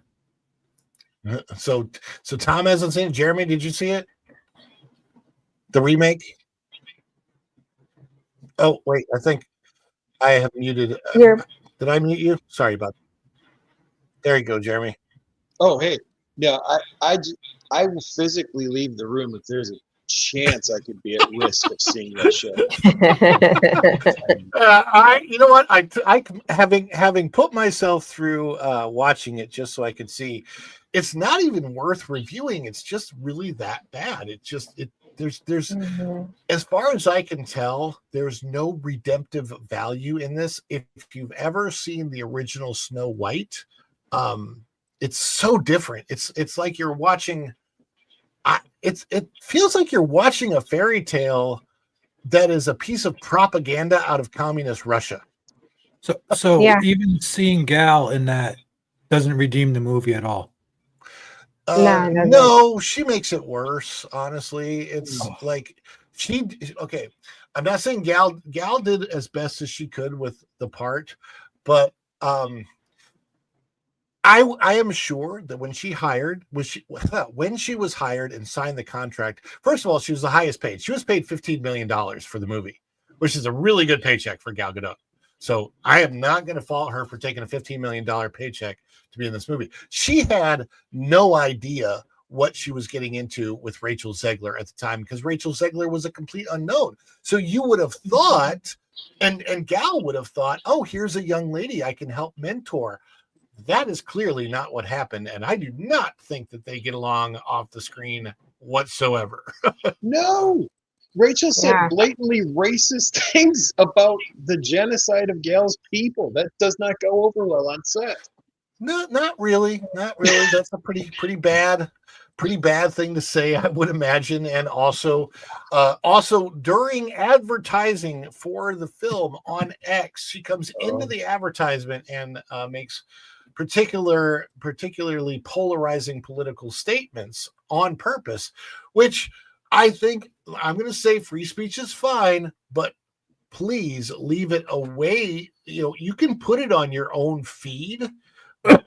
So Tom hasn't seen it. Jeremy, did you see it? The remake? Oh, wait, I think I have muted. Did I mute you? Sorry about that. There you go, Jeremy. Oh, hey. Yeah, I will physically leave the room if there's a chance I could be at risk of seeing that show. You know what? I having put myself through watching it just so I could see, it's not even worth reviewing. It's just really that bad. There's as far as I can tell, there's no redemptive value in this. If you've ever seen the original Snow White, it's so different. It's like you're watching. It feels like you're watching a fairy tale that is a piece of propaganda out of communist Russia. So even seeing Gal in that doesn't redeem the movie at all. No, she makes it worse. Honestly, it's like okay. I'm not saying Gal did as best as she could with the part, but I am sure that when she was hired and signed the contract, first of all, she was the highest paid. She was paid $15 million for the movie, which is a really good paycheck for Gal Gadot. So I am not going to fault her for taking a $15 million paycheck to be in this movie. She had no idea what she was getting into with Rachel Zegler at the time, because Rachel Zegler was a complete unknown. So you would have thought, and Gal would have thought, oh, here's a young lady I can help mentor. That is clearly not what happened, and I do not think that they get along off the screen whatsoever. No. Rachel said blatantly racist things about the genocide of Gal's people. That does not go over well on set. Not really. That's a pretty bad thing to say, I would imagine. And also during advertising for the film on X, she comes into the advertisement and makes particularly polarizing political statements on purpose, which I think, I'm going to say free speech is fine, but please leave it away. You can put it on your own feed, but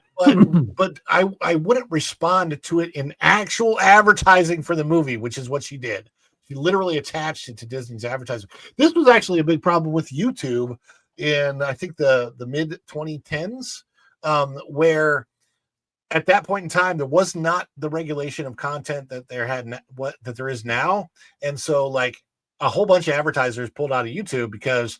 I wouldn't respond to it in actual advertising for the movie, which is what she did. She literally attached it to Disney's advertising. This was actually a big problem with YouTube in, I think, the mid 2010s, where at that point in time, there was not the regulation of content that there is now. And so like a whole bunch of advertisers pulled out of YouTube because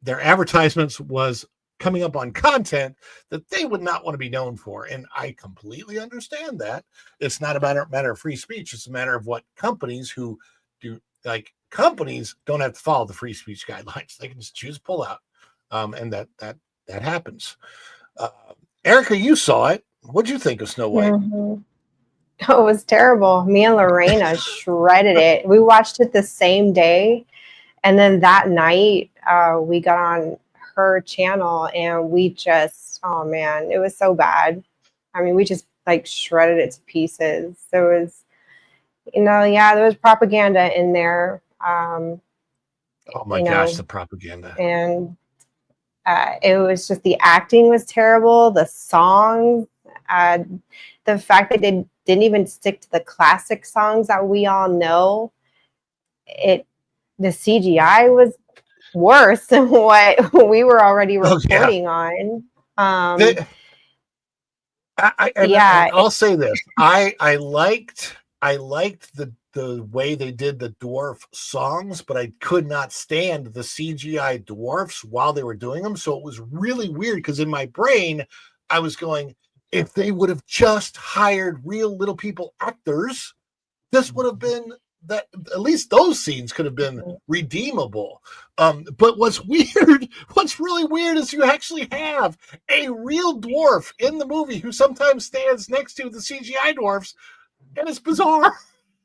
their advertisements was coming up on content that they would not want to be known for. And I completely understand that. It's not a matter of free speech. It's a matter of what companies who do, like, companies don't have to follow the free speech guidelines. They can just choose pull out. And that happens. Erica, you saw it. What'd you think of Snow White? Oh, it was terrible. Me and Lorena shredded it. We watched it the same day. And then that night, we got on her channel and we just, oh man, it was so bad. I mean, we just like shredded it to pieces. There was, there was propaganda in there. Oh my gosh, the propaganda. And it was just, the acting was terrible. The songs, the fact that they didn't even stick to the classic songs that we all know. The CGI was worse than what we were already reporting on. I'll say this. I liked I liked the way they did the dwarf songs, but I could not stand the CGI dwarfs while they were doing them. So it was really weird because in my brain, I was going, if they would have just hired real little people actors, this would have been that at least those scenes could have been redeemable. But what's really weird is you actually have a real dwarf in the movie who sometimes stands next to the CGI dwarfs, and it's bizarre.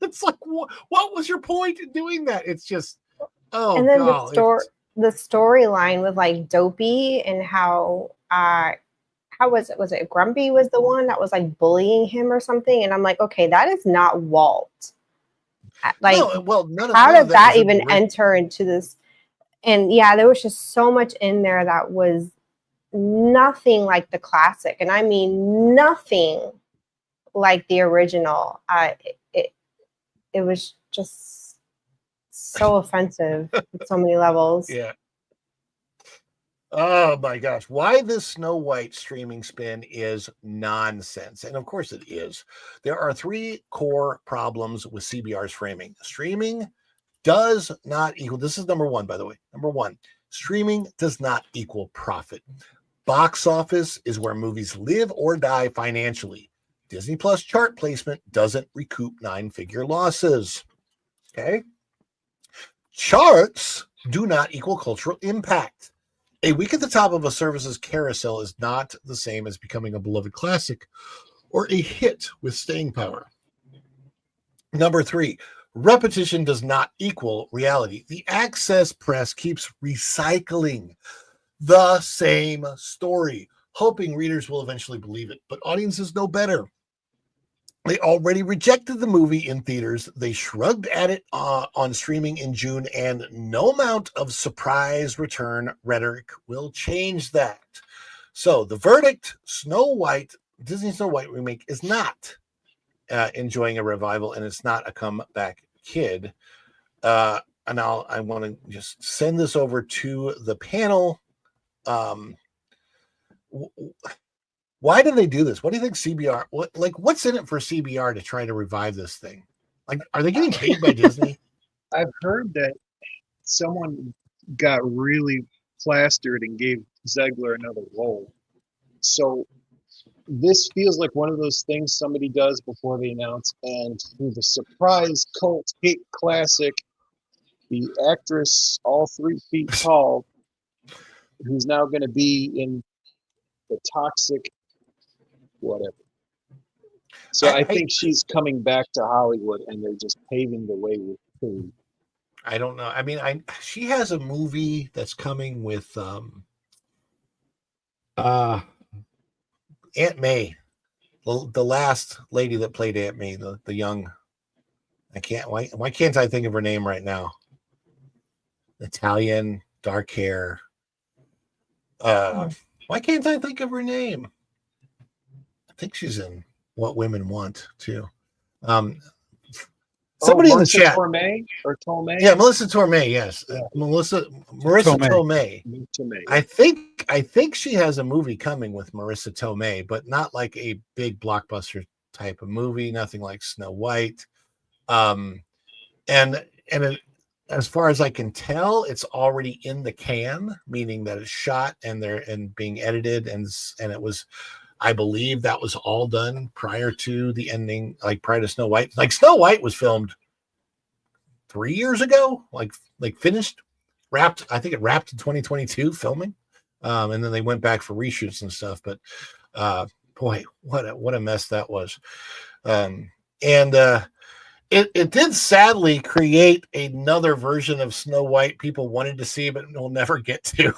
It's like, what was your point in doing that? It's just, and then the storyline with like Dopey and how was it Grumpy was the one that was like bullying him or something, and I'm like, okay, that is not Walt. Like, no, well, how did that even enter into this? And yeah, there was just so much in there that was nothing like the classic, and I mean nothing like the original. It was just so offensive at so many levels. Yeah. Oh my gosh. Why this Snow White streaming spin is nonsense. And of course it is. There are 3 core problems with CBR's framing. Streaming does not equal, this is number 1, by the way. Number 1, streaming does not equal profit. Box office is where movies live or die financially. Disney Plus chart placement doesn't recoup 9-figure losses. Okay? Charts do not equal cultural impact. A week at the top of a service's carousel is not the same as becoming a beloved classic or a hit with staying power. Number 3, repetition does not equal reality. The access press keeps recycling the same story, hoping readers will eventually believe it, but audiences know better. They already rejected the movie in theaters. They shrugged at it on streaming in June, and no amount of surprise return rhetoric will change that. So the verdict, Disney's Snow White remake is not enjoying a revival, and it's not a comeback kid. And I want to just send this over to the panel. Why do they do this? What do you think CBR? What's in it for CBR to try to revive this thing? Like, are they getting paid by Disney? I've heard that someone got really plastered and gave Zegler another role. So this feels like one of those things somebody does before they announce, and through the surprise cult hit classic, the actress, all 3 feet tall, who's now going to be in the toxic whatever. So I think she's coming back to Hollywood, and they're just paving the way with food. I don't know. I mean, she has a movie that's coming with Aunt May, the last lady that played Aunt May, the young. Why can't I think of her name right now? Italian, dark hair. Why can't I think of her name? I think she's in What Women Want too. Somebody in the chat. Torme or Tomei? Yeah, Melissa Torme. Yes, yeah. Marissa Tomei. I think she has a movie coming with Marissa Tomei, but not like a big blockbuster type of movie. Nothing like Snow White. And as far as I can tell, it's already in the can, meaning that it's shot and being edited, and it was. I believe that was all done prior to the ending, like prior to Snow White. Like Snow White was filmed 3 years ago, like finished, wrapped. I think it wrapped in 2022 filming. And then they went back for reshoots and stuff. But boy, what a mess that was. It did sadly create another version of Snow White people wanted to see, but will never get to,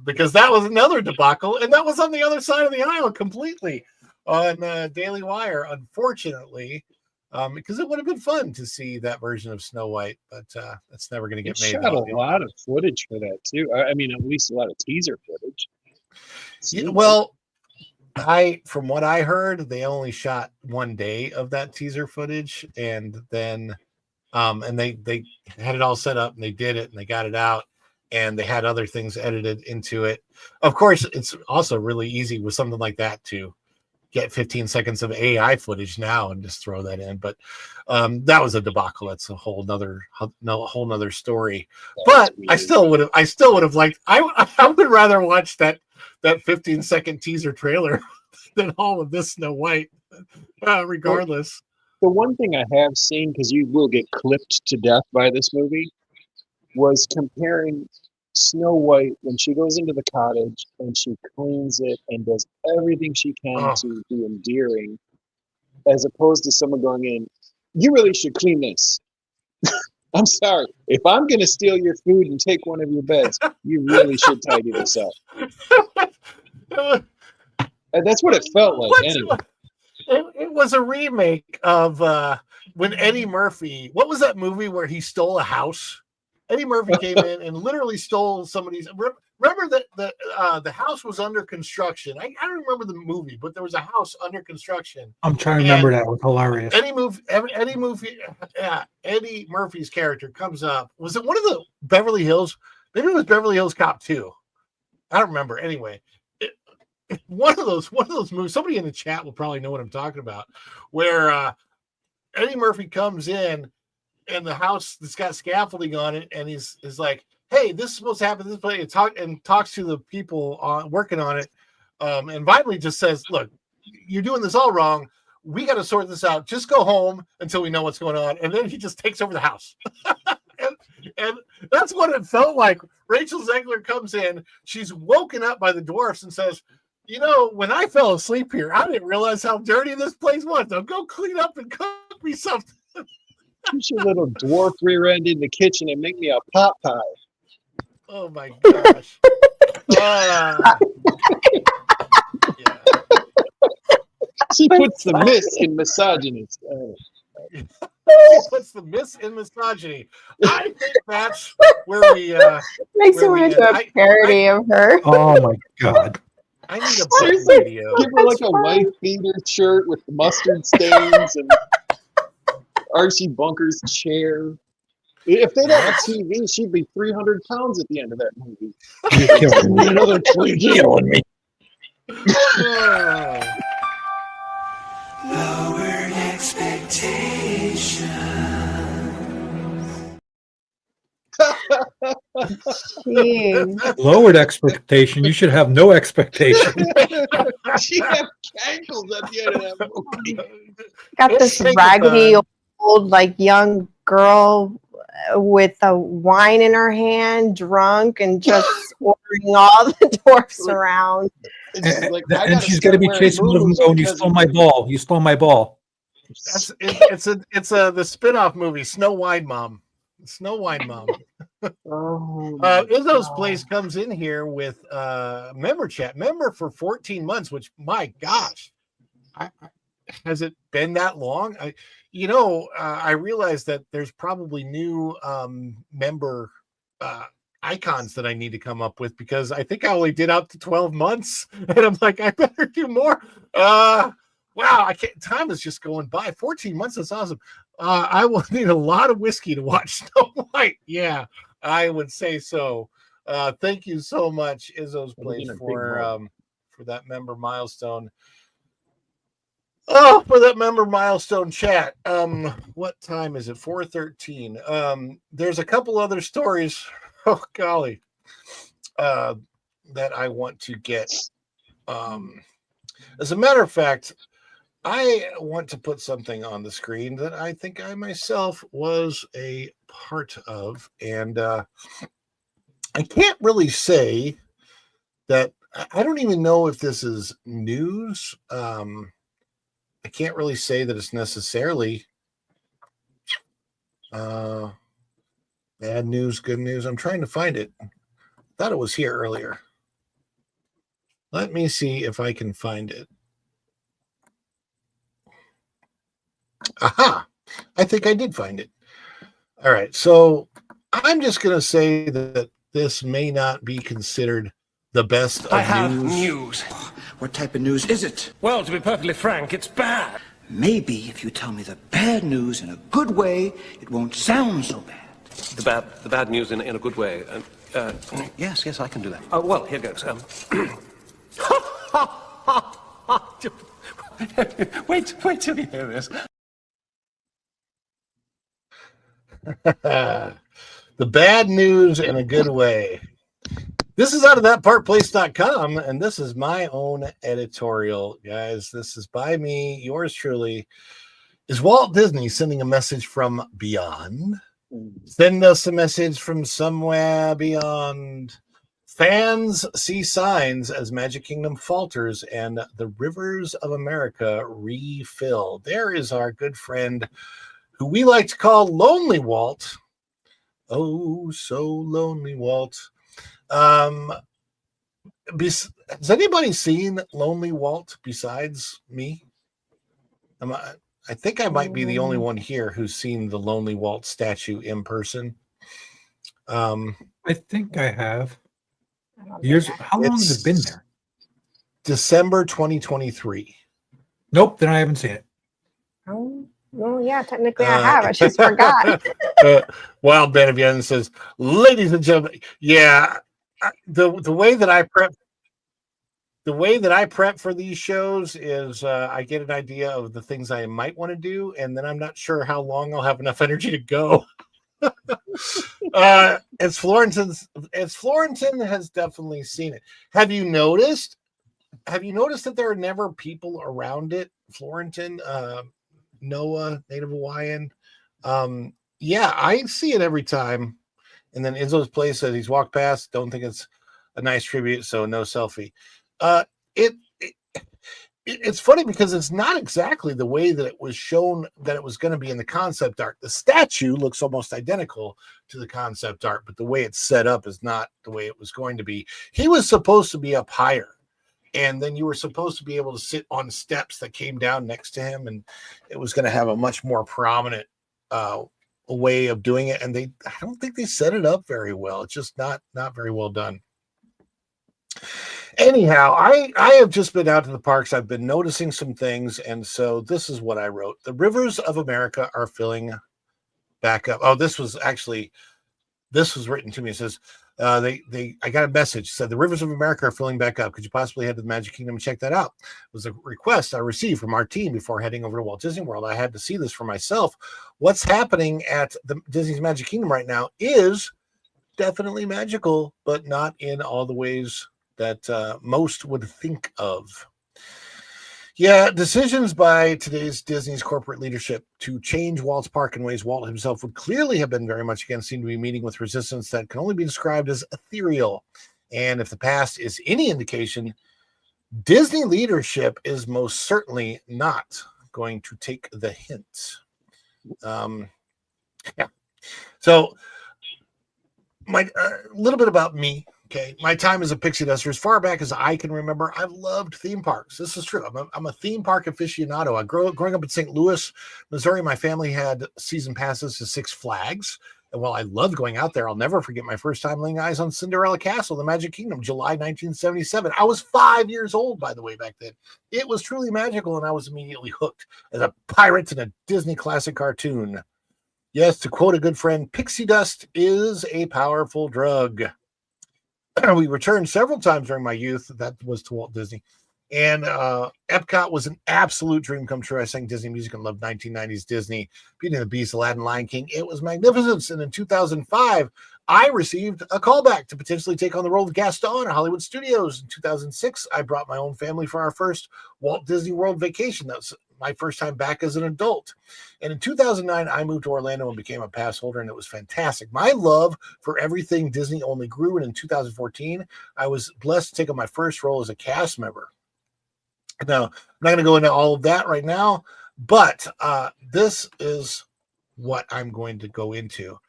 because that was another debacle, and that was on the other side of the aisle completely on Daily Wire, unfortunately, because it would have been fun to see that version of Snow White, but that's never going to get made. Shot a lot of footage for that too. I mean, at least a lot of teaser footage. Yeah, well, from what I heard, they only shot 1 day of that teaser footage, and then and they had it all set up, and they did it, and they got it out, and they had other things edited into it. Of course, it's also really easy with something like that to get 15 seconds of AI footage now and just throw that in. But that was a debacle. That's a whole nother story. But I still would have liked. I would rather watch that 15-second teaser trailer than all of this Snow White. Regardless. The one thing I have seen, because you will get clipped to death by this movie, was comparing Snow White when she goes into the cottage and she cleans it and does everything she can to be endearing, as opposed to someone going in, you really should clean this. I'm sorry. If I'm going to steal your food and take one of your beds, you really should tidy this up. And that's what it felt like, anyway. It was a remake of when Eddie Murphy. What was that movie where he stole a house? Eddie Murphy came in and literally stole somebody's. Remember that the house was under construction. I don't remember the movie, but there was a house under construction. I'm trying to remember that. It was hilarious. Eddie Murphy's character comes up. Was it one of the Beverly Hills? Maybe it was Beverly Hills Cop 2. I don't remember. Anyway. One of those movies. Somebody in the chat will probably know what I'm talking about. Where Eddie Murphy comes in, and the house that's got scaffolding on it, and he's like, "Hey, this is supposed to happen this way." And talks to the people working on it, and finally just says, "Look, you're doing this all wrong. We got to sort this out. Just go home until we know what's going on." And then he just takes over the house. And that's what it felt like. Rachel Zegler comes in. She's woken up by the dwarfs and says, "You know, when I fell asleep here, I didn't realize how dirty this place was. Now go clean up and cook me something." Push your little dwarf rear end in the kitchen and make me a pot pie. Oh my gosh. She puts the miss in misogynist. She puts the miss in misogyny. I think that's where we makes me want to do a parody of her. Oh my god. I need a book video. Give her like a wife beater shirt with mustard stains and Archie Bunker's chair. If they'd have a TV, she'd be 300 pounds at the end of that movie. You're killing me. Another Twinkie. You're killing me. Lowered expectations. Lowered expectation. You should have no expectation. She had cankles at the end of that movie. Got this raggedy old, like, young girl with a wine in her hand, drunk, and just ordering all the dwarfs around. And she's going to be chasing one of them going, "You stole my ball. You stole my ball." It's the spin-off movie, Snow White Mom. Snow White Mom. Izzo's Place comes in here with member chat. Member for 14 months, which, my gosh. Has it been that long? I realize that there's probably new member icons that I need to come up with, because I think I only did up to 12 months, and I'm like, I better do more. Wow, I can't. Time is just going by. 14 months. That's awesome. I will need a lot of whiskey to watch Snow White. Yeah, I would say so. Thank you so much, Izzo's Place, for that member milestone. Oh, for that member milestone chat. What time is it? 4:13. There's a couple other stories. Oh golly, that I want to get. As a matter of fact, I want to put something on the screen that I think I myself was a part of, and I can't really say that. I don't even know if this is news. I can't really say that it's necessarily bad news, good news. I'm trying to find it. Thought it was here earlier. Let me see if I can find it. Aha! I think I did find it. All right. So I'm just going to say that this may not be considered the best of I have news. news. What type of news is it? Well, to be perfectly frank, it's bad. Maybe if you tell me the bad news in a good way, it won't sound so bad. The bad news in a good way. Yes, I can do that. Well, here goes. Wait till you hear this. The bad news in a good way. This is out of thatparkplace.com, and this is my own editorial, guys. This is by me, yours truly. Is Walt Disney sending a message from beyond? Send us a message from somewhere beyond. Fans see signs as Magic Kingdom falters and the rivers of America refill. There is our good friend who we like to call Lonely Walt. Oh, so lonely, Walt. Has anybody seen Lonely Walt besides me? I think I might be the only one here who's seen the Lonely Walt statue in person. I think I have. Years? How long has it been there? December 2023. Nope, then I haven't seen it. Oh, well, yeah, technically I have. I just forgot. Wild Benevian says, ladies and gentlemen, yeah, the way that I prep for these shows is I get an idea of the things I might want to do, and then I'm not sure how long I'll have enough energy to go. It's Florentin has definitely seen it. Have you noticed that there are never people around it? Florentin, Noah, Native Hawaiian. Yeah, I see it every time. And then Izzo's place says he's walked past. Don't think it's a nice tribute, so no selfie. It's funny because it's not exactly the way that it was shown that it was going to be in the concept art. The statue looks almost identical to the concept art, but the way it's set up is not the way it was going to be. He was supposed to be up higher, and then you were supposed to be able to sit on steps that came down next to him, and it was going to have a much more prominent way of doing it. And I don't think they set it up very well. It's just not very well done. Anyhow, I have just been out to the parks. I've been noticing some things, and so this is what I wrote. The rivers of America are filling back up. Oh, this was written to me. It says, I got a message. It said, the rivers of America are filling back up. Could you possibly head to the Magic Kingdom and check that out? It was a request I received from our team before heading over to Walt Disney World. I had to see this for myself. What's happening at the Disney's Magic Kingdom right now is definitely magical, but not in all the ways that most would think of. Yeah, decisions by today's Disney's corporate leadership to change Walt's park in ways Walt himself would clearly have been very much against seem to be meeting with resistance that can only be described as ethereal. And if the past is any indication, Disney leadership is most certainly not going to take the hint. Yeah. So, a little bit about me. Okay, my time as a pixie duster, as far back as I can remember, I've loved theme parks. This is true. I'm a theme park aficionado. Growing up in St. Louis, Missouri, my family had season passes to Six Flags. And while I loved going out there, I'll never forget my first time laying eyes on Cinderella Castle, the Magic Kingdom, July 1977. I was 5 years old, by the way, back then. It was truly magical, and I was immediately hooked as a pirate in a Disney classic cartoon. Yes, to quote a good friend, pixie dust is a powerful drug. We returned several times during my youth. That was to Walt Disney. And Epcot was an absolute dream come true. I sang Disney music and loved 1990s Disney. Beauty and the Beast, Aladdin, Lion King. It was magnificent. And in 2005, I received a callback to potentially take on the role of Gaston at Hollywood Studios. In 2006, I brought my own family for our first Walt Disney World vacation. That was my first time back as an adult. And in 2009, I moved to Orlando and became a pass holder, and it was fantastic. My love for everything Disney only grew, and in 2014, I was blessed to take on my first role as a cast member. Now, I'm not going to go into all of that right now, but this is what I'm going to go into.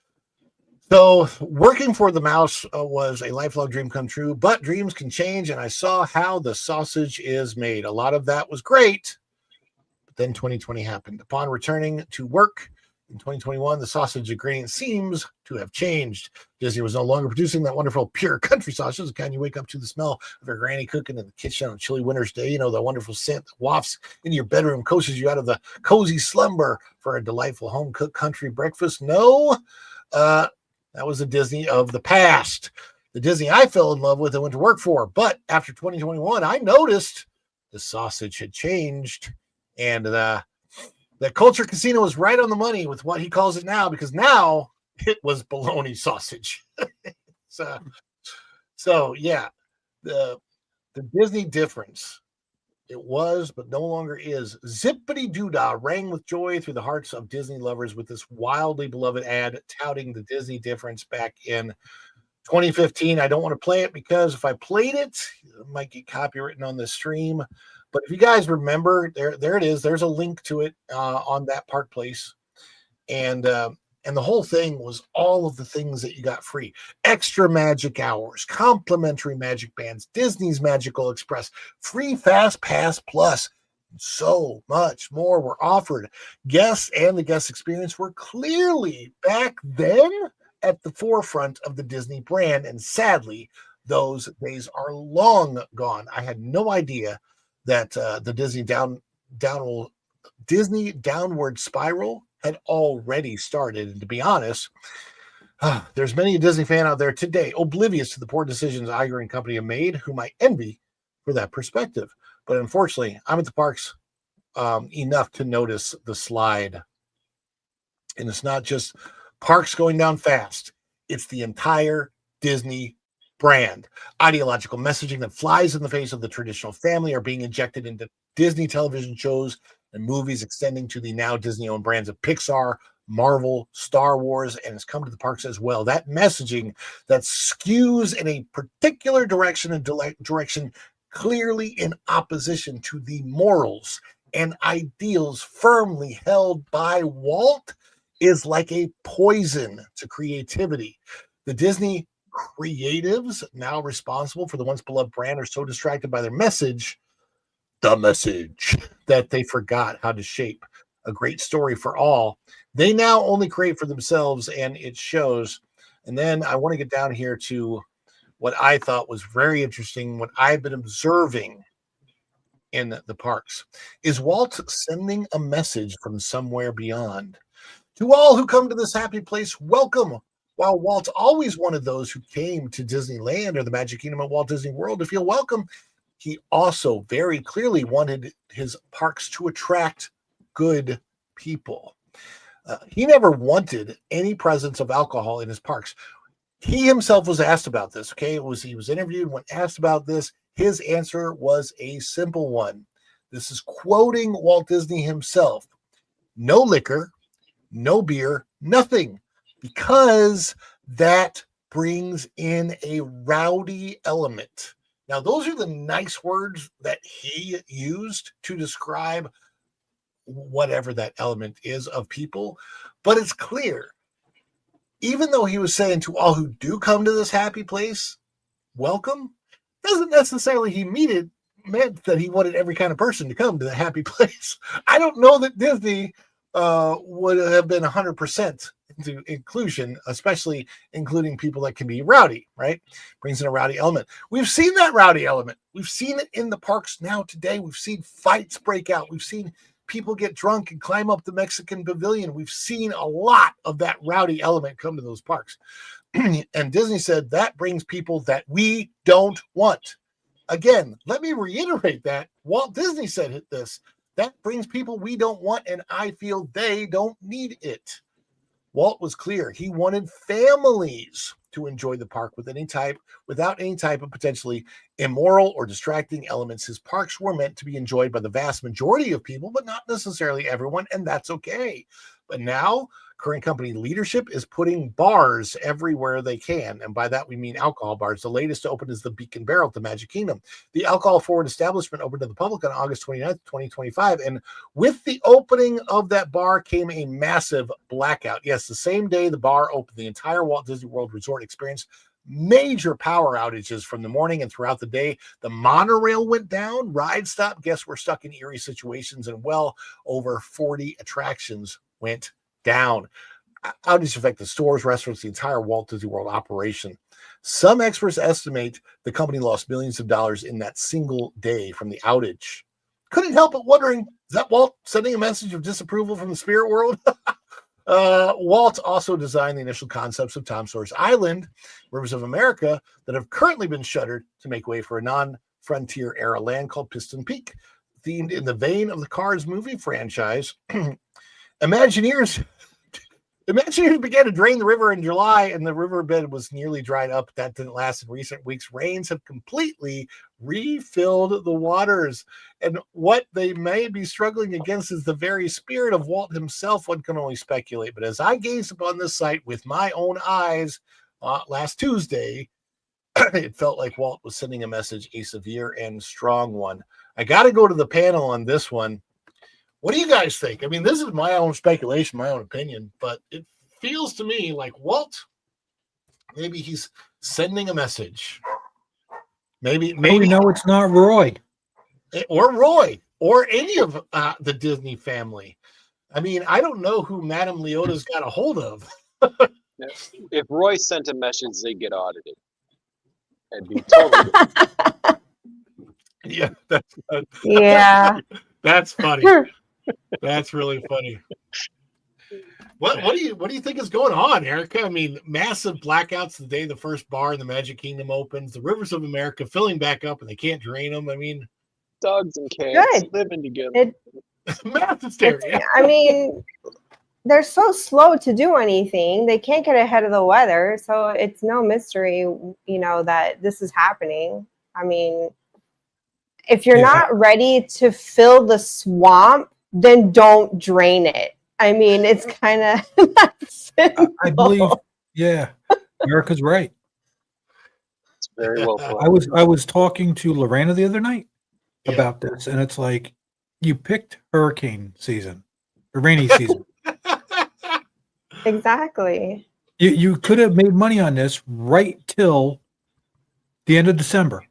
So working for the Mouse was a lifelong dream come true, but dreams can change, and I saw how the sausage is made. A lot of that was great. Then 2020 happened. Upon returning to work in 2021, the sausage ingredient seems to have changed. Disney was no longer producing that wonderful pure country sausage, the kind you wake up to the smell of your granny cooking in the kitchen on a chilly winter's day. You know, the wonderful scent that wafts into your bedroom, coaches you out of the cozy slumber for a delightful home-cooked country breakfast. No, that was the Disney of the past. The Disney I fell in love with and went to work for. But after 2021, I noticed the sausage had changed. And the Culture Casino was right on the money with what he calls it now, because now it was bologna sausage. So yeah, the Disney difference. It was, but no longer is. Zippity Doodah rang with joy through the hearts of Disney lovers with this wildly beloved ad touting the Disney difference back in 2015. I don't want to play it because if I played it, it might get copywritten on the stream. But if you guys remember, there it is. There's a link to it on that Park Place. And the whole thing was all of the things that you got free. Extra magic hours, complimentary magic bands, Disney's Magical Express, free Fast Pass Plus. So much more were offered. Guests and the guest experience were clearly back then at the forefront of the Disney brand. And sadly, those days are long gone. I had no idea that the Disney downward spiral had already started. And to be honest, there's many a Disney fan out there today oblivious to the poor decisions Iger and company have made, whom I envy for that perspective. But unfortunately, I'm at the parks enough to notice the slide. And it's not just parks going down fast. It's the entire Disney brand. Ideological messaging that flies in the face of the traditional family are being injected into Disney television shows and movies, extending to the now Disney-owned brands of Pixar, Marvel, Star Wars, and has come to the parks as well. That messaging that skews in a particular direction and direction clearly in opposition to the morals and ideals firmly held by Walt is like a poison to creativity. The Disney creatives now responsible for the once beloved brand are so distracted by their message, that they forgot how to shape a great story for all. They now only create for themselves, and it shows. And then I want to get down here to what I thought was very interesting, what I've been observing in the parks. Is Walt sending a message from somewhere beyond? To all who come to this happy place, welcome. While Walt always wanted those who came to Disneyland or the Magic Kingdom at Walt Disney World to feel welcome, he also very clearly wanted his parks to attract good people. He never wanted any presence of alcohol in his parks. He himself was asked about this. Okay, he was interviewed. When asked about this, his answer was a simple one. This is quoting Walt Disney himself: "No liquor, no beer, nothing, because that brings in a rowdy element." Now, those are the nice words that he used to describe whatever that element is of people. But it's clear, even though he was saying to all who do come to this happy place, welcome, doesn't necessarily meant that he wanted every kind of person to come to the happy place. I don't know that Disney would have been 100% into inclusion, especially including people that can be rowdy, right? Brings in a rowdy element. We've seen that rowdy element. We've seen it in the parks now today. We've seen fights break out. We've seen people get drunk and climb up the Mexican pavilion. We've seen a lot of that rowdy element come to those parks. And Disney said that brings people that we don't want. Again, let me reiterate that. Walt Disney said this. That brings people we don't want, and I feel they don't need it. Walt was clear. He wanted families to enjoy the park without any type of potentially immoral or distracting elements. His parks were meant to be enjoyed by the vast majority of people, but not necessarily everyone, and that's okay. But now, current company leadership is putting bars everywhere they can. And by that, we mean alcohol bars. The latest to open is the Beacon Barrel at the Magic Kingdom. The alcohol-forward establishment opened to the public on August 29th, 2025. And with the opening of that bar came a massive blackout. Yes, the same day the bar opened, the entire Walt Disney World Resort experienced major power outages from the morning and throughout the day. The monorail went down, rides stopped, guests were stuck in eerie situations, and well over 40 attractions went down. Outages affect the stores, restaurants, the entire Walt Disney World operation. Some experts estimate the company lost millions of dollars in that single day from the outage. Couldn't help but wondering, is that Walt sending a message of disapproval from the spirit world? Walt also designed the initial concepts of Tom Sawyer's Island, Rivers of America, that have currently been shuttered to make way for a non-frontier era land called Piston Peak. themed in the vein of the Cars movie franchise. Imagineers began to drain the river in July, and the riverbed was nearly dried up. That didn't last in recent weeks. Rains have completely refilled the waters, and what they may be struggling against is the very spirit of Walt himself. One can only speculate, but as I gazed upon this site with my own eyes last Tuesday, it felt like Walt was sending a message, a severe and strong one. I got to go to the panel on this one. What do you guys think? I mean, this is my own speculation, my own opinion, but it feels to me like Walt, maybe he's sending a message. Maybe no, it's not Roy. Or Roy, or any of the Disney family. I mean, I don't know who Madame Leota's got a hold of. If Roy sent a message, they get audited. It'd be totally Yeah, that's funny. That's really funny. What do you think is going on, Erica? I mean, massive blackouts the day the first bar in the Magic Kingdom opens. The rivers of America filling back up, and they can't drain them. I mean, dogs and cats living together. Mass hysteria. I mean, they're so slow to do anything. They can't get ahead of the weather, so it's no mystery, that this is happening. I mean, if you're not ready to fill the swamp, then don't drain it. I mean, it's kind of that simple. I believe, Erica's right. It's very well put. I was talking to Lorena the other night about this, and it's like, you picked hurricane season, or rainy season. Exactly. You could have made money on this right till the end of December.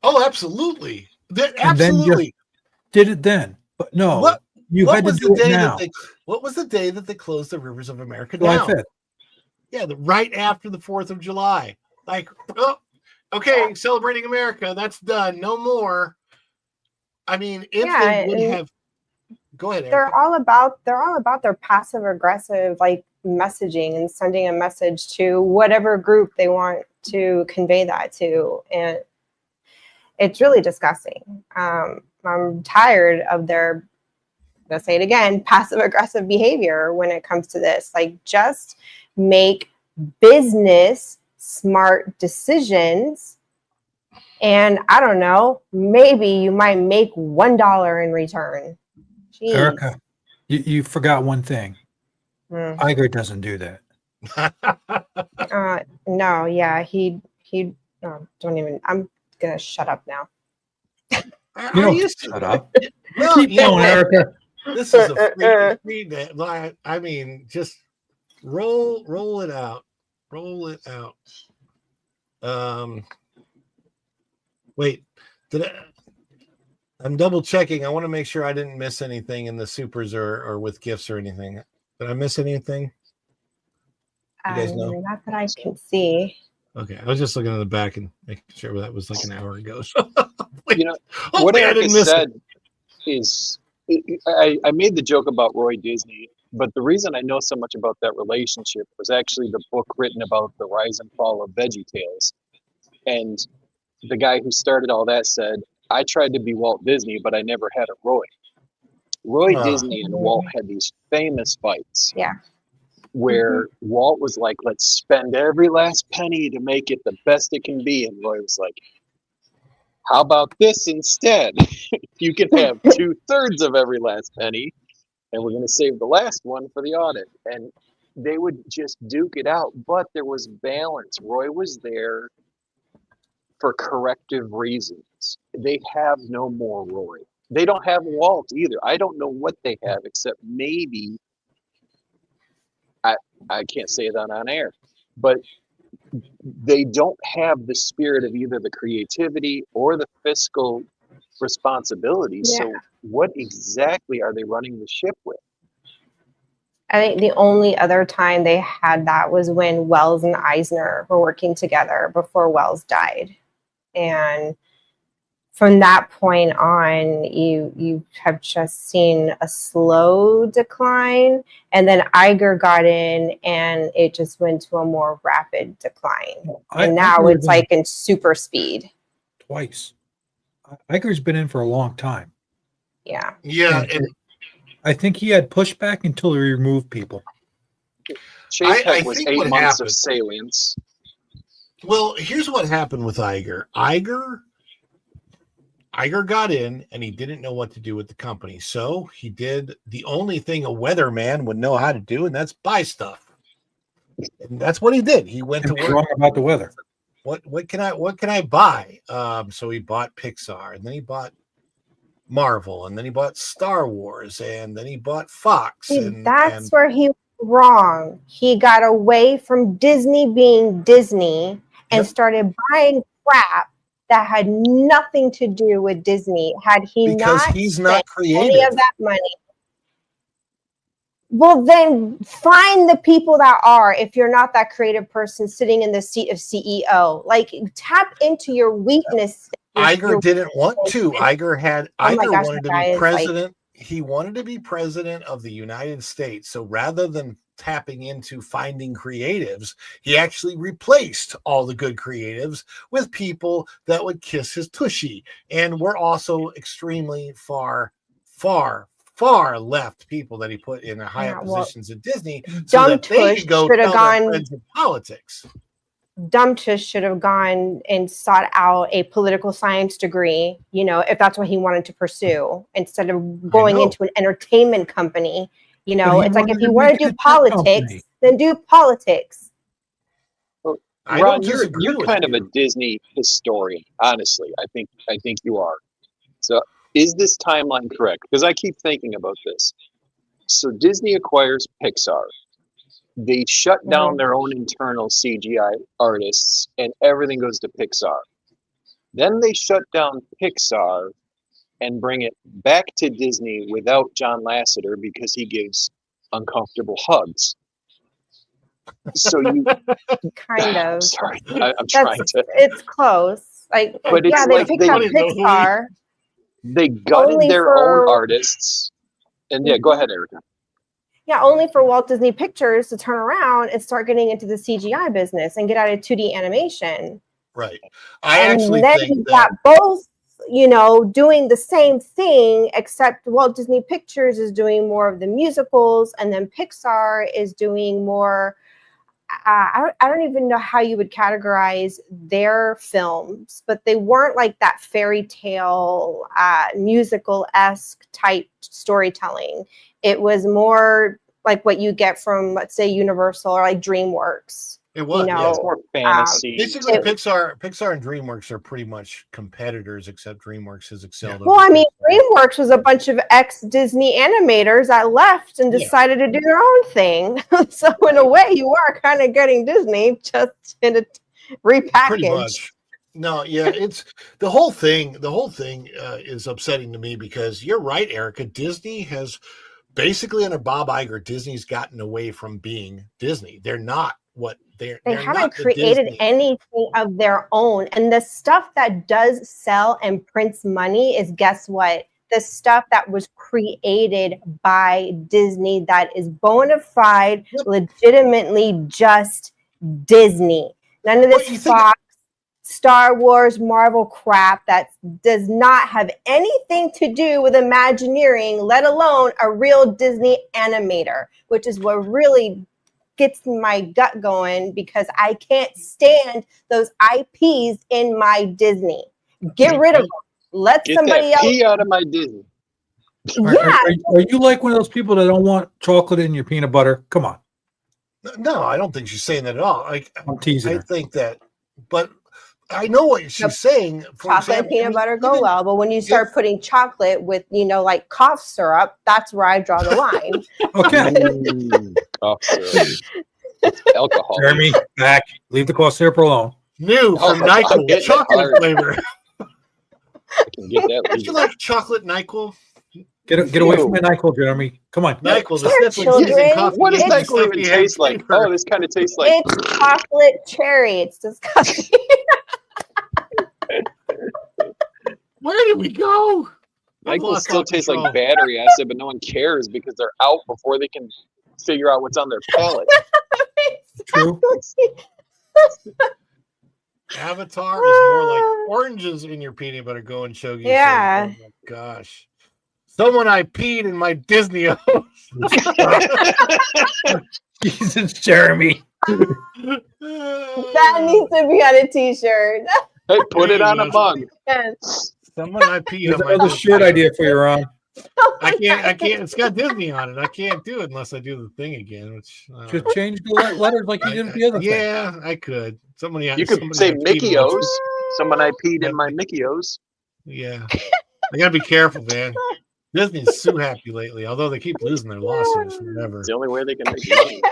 Oh, absolutely. Absolutely. And then just did it then. But no, what had to do it now. What was the day that they closed the rivers of America July down? 5th. Yeah, right after the 4th of July. Like, oh, okay, celebrating America, that's done. No more. I mean, if they would have, go ahead, Erica. They're all about their passive aggressive messaging and sending a message to whatever group they want to convey that to, and it's really disgusting. I'm tired of their, I'm gonna say it again, passive aggressive behavior when it comes to this. Just make business smart decisions, and I don't know, maybe you might make $1 in return. Jeez. Erica, you forgot one thing. Iger doesn't do that. No, yeah, he don't even. I'm gonna shut up now. You don't shut up. Well, Keep going, Erica. This is a free day. I mean, just roll it out. Roll it out. Wait, I'm double checking. I want to make sure I didn't miss anything in the supers or with gifts or anything. Did I miss anything? You guys know? Not that I can see. Okay, I was just looking at the back and making sure that was like an hour ago. So, what Erica said is, I made the joke about Roy Disney, but the reason I know so much about that relationship was actually the book written about the rise and fall of VeggieTales. And the guy who started all that said, I tried to be Walt Disney, but I never had a Roy. Roy Disney and Walt had these famous fights. Yeah. Where Walt was like, let's spend every last penny to make it the best it can be. And Roy was like, how about this instead? You can have 2/3 of every last penny, and we're going to save the last one for the audit. And they would just duke it out, but there was balance. Roy was there for corrective reasons. They have no more Roy. They don't have Walt either. I don't know what they have, except maybe, I can't say that on air, but they don't have the spirit of either the creativity or the fiscal responsibility. Yeah. So what exactly are they running the ship with? I think the only other time they had that was when Wells and Eisner were working together before Wells died. And from that point on, you have just seen a slow decline, and then Iger got in, and it just went to a more rapid decline. And now it's like in super speed. Twice. Iger's been in for a long time. Yeah. Yeah, And I think he had pushback until he removed people. Chapek was think 8 what months of happened- salience. Well, here's what happened with Iger. Iger got in and he didn't know what to do with the company. So he did the only thing a weatherman would know how to do, and that's buy stuff. And that's what he did. He went to work. Wrong about the weather. What can I buy? So he bought Pixar, and then he bought Marvel, and then he bought Star Wars, and then he bought Fox. See, And that's where he was wrong. He got away from Disney being Disney and started buying crap that had nothing to do with Disney. Had he because not he's spent not creative. any of that money. Well, then find the people that are, if you're not that creative person sitting in the seat of CEO. Like, tap into your weakness. Iger didn't want to. Iger wanted to be president. He wanted to be president of the United States. So rather than tapping into finding creatives, he actually replaced all the good creatives with people that would kiss his tushy. And we're also extremely far left people that he put in the higher positions at Disney so that they could go tell their friends in politics. Dumb Tush should have gone and sought out a political science degree, if that's what he wanted to pursue, instead of going into an entertainment company. It's like, if you want to do politics, then do politics. Well, Ron, you're kind of a Disney historian, honestly. I think you are. So is this timeline correct? Because I keep thinking about this. So Disney acquires Pixar. They shut down their own internal CGI artists, and everything goes to Pixar. Then they shut down Pixar and bring it back to Disney without John Lasseter because he gives uncomfortable hugs. So you kind of. Sorry, I'm trying to. It's close. Like, but it's they like picked up Pixar. They gutted their own artists. And go ahead, Erica. Yeah, only for Walt Disney Pictures to turn around and start getting into the CGI business and get out of 2D animation. Right. I actually then think you got both, doing the same thing, except Walt Disney Pictures is doing more of the musicals, and then Pixar is doing more. I don't even know how you would categorize their films, but they weren't like that fairy tale, musical-esque type storytelling. It was more like what you get from, let's say, Universal or like DreamWorks. It was, it's more fantasy. Basically, Pixar and DreamWorks are pretty much competitors, except DreamWorks has excelled. Well, I mean, DreamWorks was a bunch of ex-Disney animators that left and decided to do their own thing. So in a way, you are kind of getting Disney just in a repackage. Pretty much. No, yeah, it's the whole thing. The whole thing is upsetting to me because you're right, Erica. Disney has basically, under Bob Iger, Disney's gotten away from being Disney. They're not what they haven't created anything of their own. And the stuff that does sell and prints money is, guess what? The stuff that was created by Disney that is bona fide, legitimately just Disney. None of this Fox, Star Wars, Marvel crap that does not have anything to do with Imagineering, let alone a real Disney animator, which is what really gets my gut going, because I can't stand those IPs in my Disney. Get rid of them. Let somebody else pee out of my Disney. Yeah. Are you like one of those people that don't want chocolate in your peanut butter? Come on. No, I don't think she's saying that at all. I'm teasing her. I think that, but I know what she's saying. For chocolate example, and peanut butter go well, but when you start putting chocolate with, like cough syrup, that's where I draw the line. Okay. Cough syrup. It's alcohol. Jeremy, back. Leave the cough syrup alone. New from NyQuil, chocolate flavor. I can get that. Would you like chocolate NyQuil? Get away from my NyQuil, Jeremy. Come on. NyQuil, what does NyQuil even taste like? Oh, this kind of tastes like... It's chocolate cherry. It's disgusting. Where did we go? NyQuil still tastes like battery acid, but no one cares because they're out before they can figure out what's on their palate. True. Avatar is more like oranges in your peanut butter going chuggy. Yeah. Oh my gosh. Someone I peed in my Disney hose. Jesus, Jeremy. That needs to be on a t-shirt. Hey, put it on a mug. Someone I peed There's on my another shirt idea for you, Ron. I can't. It's got Disney on it. I can't do it unless I do the thing again. Which Just change the letters like you did with the other thing. Yeah, I could. You could say Mickey O's. Someone I peed in my Mickey O's. Yeah, I gotta be careful, man. Disney's so happy lately, although they keep losing their lawsuits. Whatever. It's the only way they can make money.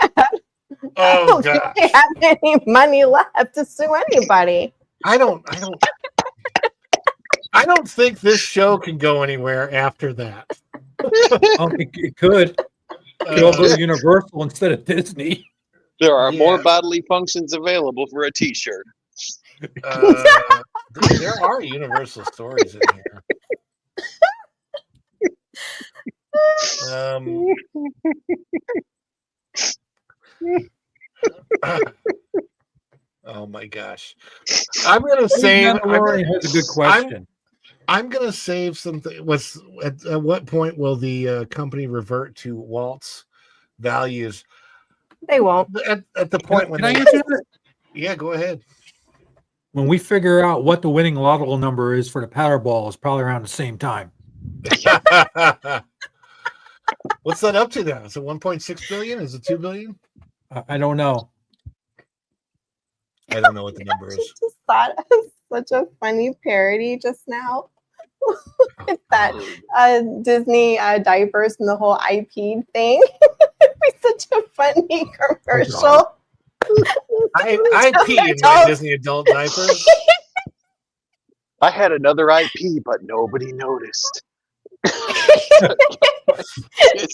Oh god, they have any money left to sue anybody. I don't think this show can go anywhere after that. It could. It all go to Universal instead of Disney. There are more bodily functions available for a T-shirt. There are Universal stories in here. Oh my gosh! I'm gonna save. Has a good question. I'm gonna save something. At what point will the company revert to Walt's values? They won't. At the point when Can they I answer that? Yeah, go ahead. When we figure out what the winning lotto number is for the Powerball, is probably around the same time. What's that up to now? Is it 1.6 billion? Is it 2 billion? I don't know. I don't know what the number is. Just thought of such a funny parody just now. It's that Disney diapers and the whole IP thing. It'd be such a funny commercial. I pee in my Disney adult diapers. I had another IP, but nobody noticed.